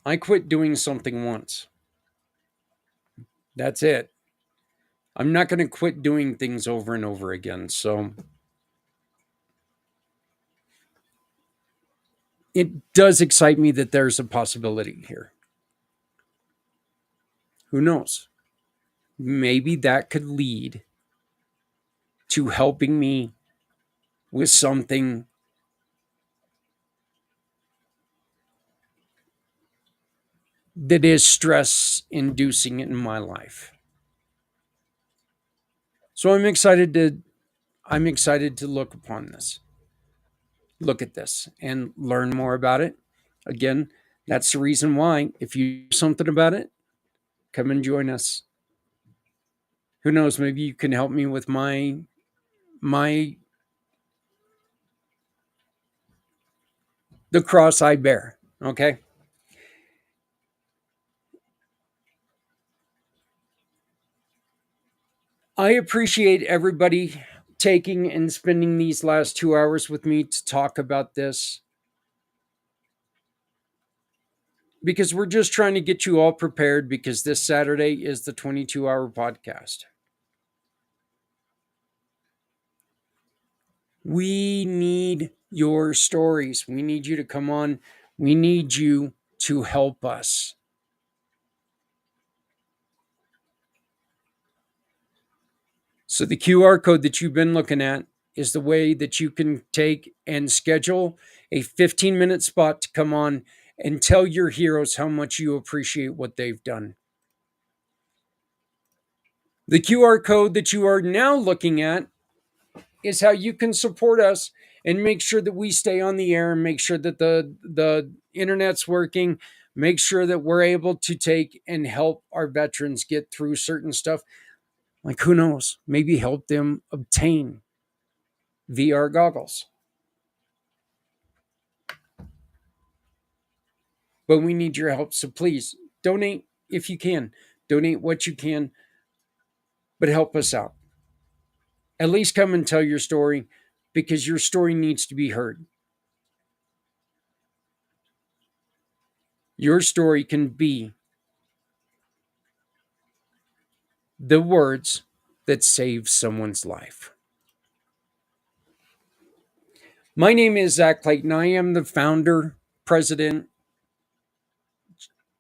I quit doing something once. That's it. I'm not going to quit doing things over and over again. So it does excite me that there's a possibility here. Who knows? Maybe that could lead to helping me with something that is stress inducing in my life. So I'm excited to look at this and learn more about it. Again, that's the reason why if you do something about it, come and join us. Who knows, maybe you can help me with my the cross I bear, okay? I appreciate everybody taking and spending these last 2 hours with me to talk about this, because we're just trying to get you all prepared, because this Saturday is the 22-hour podcast. We need your stories. We need you to come on. We need you to help us. So, the QR code that you've been looking at is the way that you can take and schedule a 15-minute spot to come on and tell your heroes how much you appreciate what they've done. The QR code that you are now looking at is how you can support us and make sure that we stay on the air, and make sure that the internet's working, make sure that we're able to take and help our veterans get through certain stuff. Like, who knows, maybe help them obtain VR goggles. But we need your help. So please donate if you can. Donate what you can, but help us out. At least come and tell your story, because your story needs to be heard. Your story can be the words that save someone's life. My name is Zach Clayton. I am the founder, president,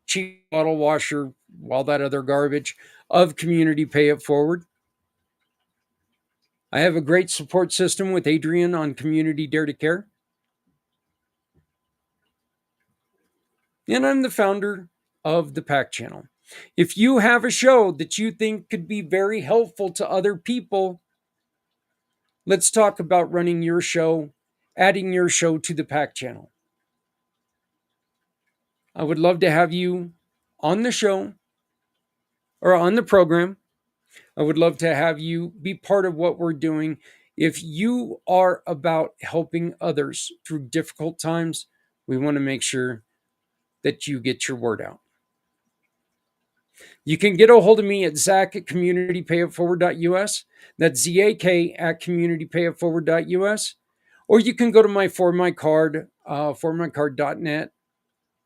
chief bottle washer, all that other garbage of Community Pay It Forward. I have a great support system with Adrian on Community Dare to Care. And I'm the founder of the Pack Channel. If you have a show that you think could be very helpful to other people, let's talk about running your show, adding your show to the Pack Channel. I would love to have you on the show or on the program. I would love to have you be part of what we're doing. If you are about helping others through difficult times, we want to make sure that you get your word out. You can get a hold of me at Zach at communitypayitforward.us. That's ZAK at communitypayitforward.us. Or you can go to my For My Card, formycard.net,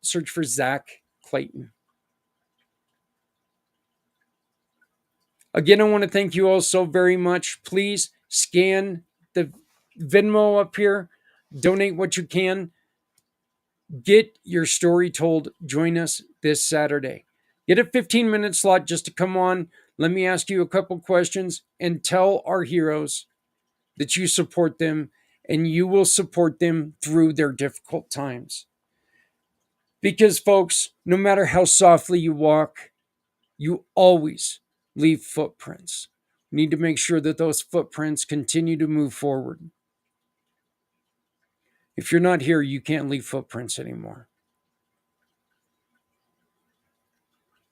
search for Zach Clayton. Again, I want to thank you all so very much. Please scan the Venmo up here. Donate what you can. Get your story told. Join us this Saturday. Get a 15-minute slot just to come on. Let me ask you a couple questions and tell our heroes that you support them, and you will support them through their difficult times. Because, folks, no matter how softly you walk, you always leave footprints. You need to make sure that those footprints continue to move forward. If you're not here, you can't leave footprints anymore.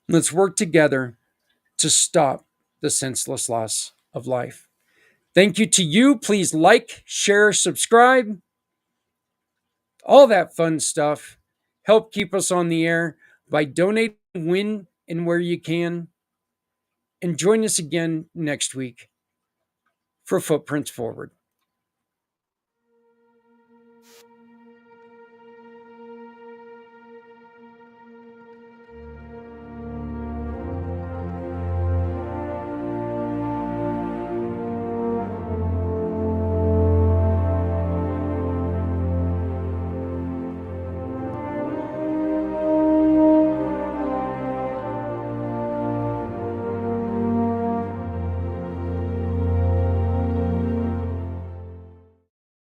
Let's work together to stop the senseless loss of life. Thank you to you. Please like, share, subscribe, all that fun stuff. Help keep us on the air by donating when and where you can. And join us again next week for Footprints Forward.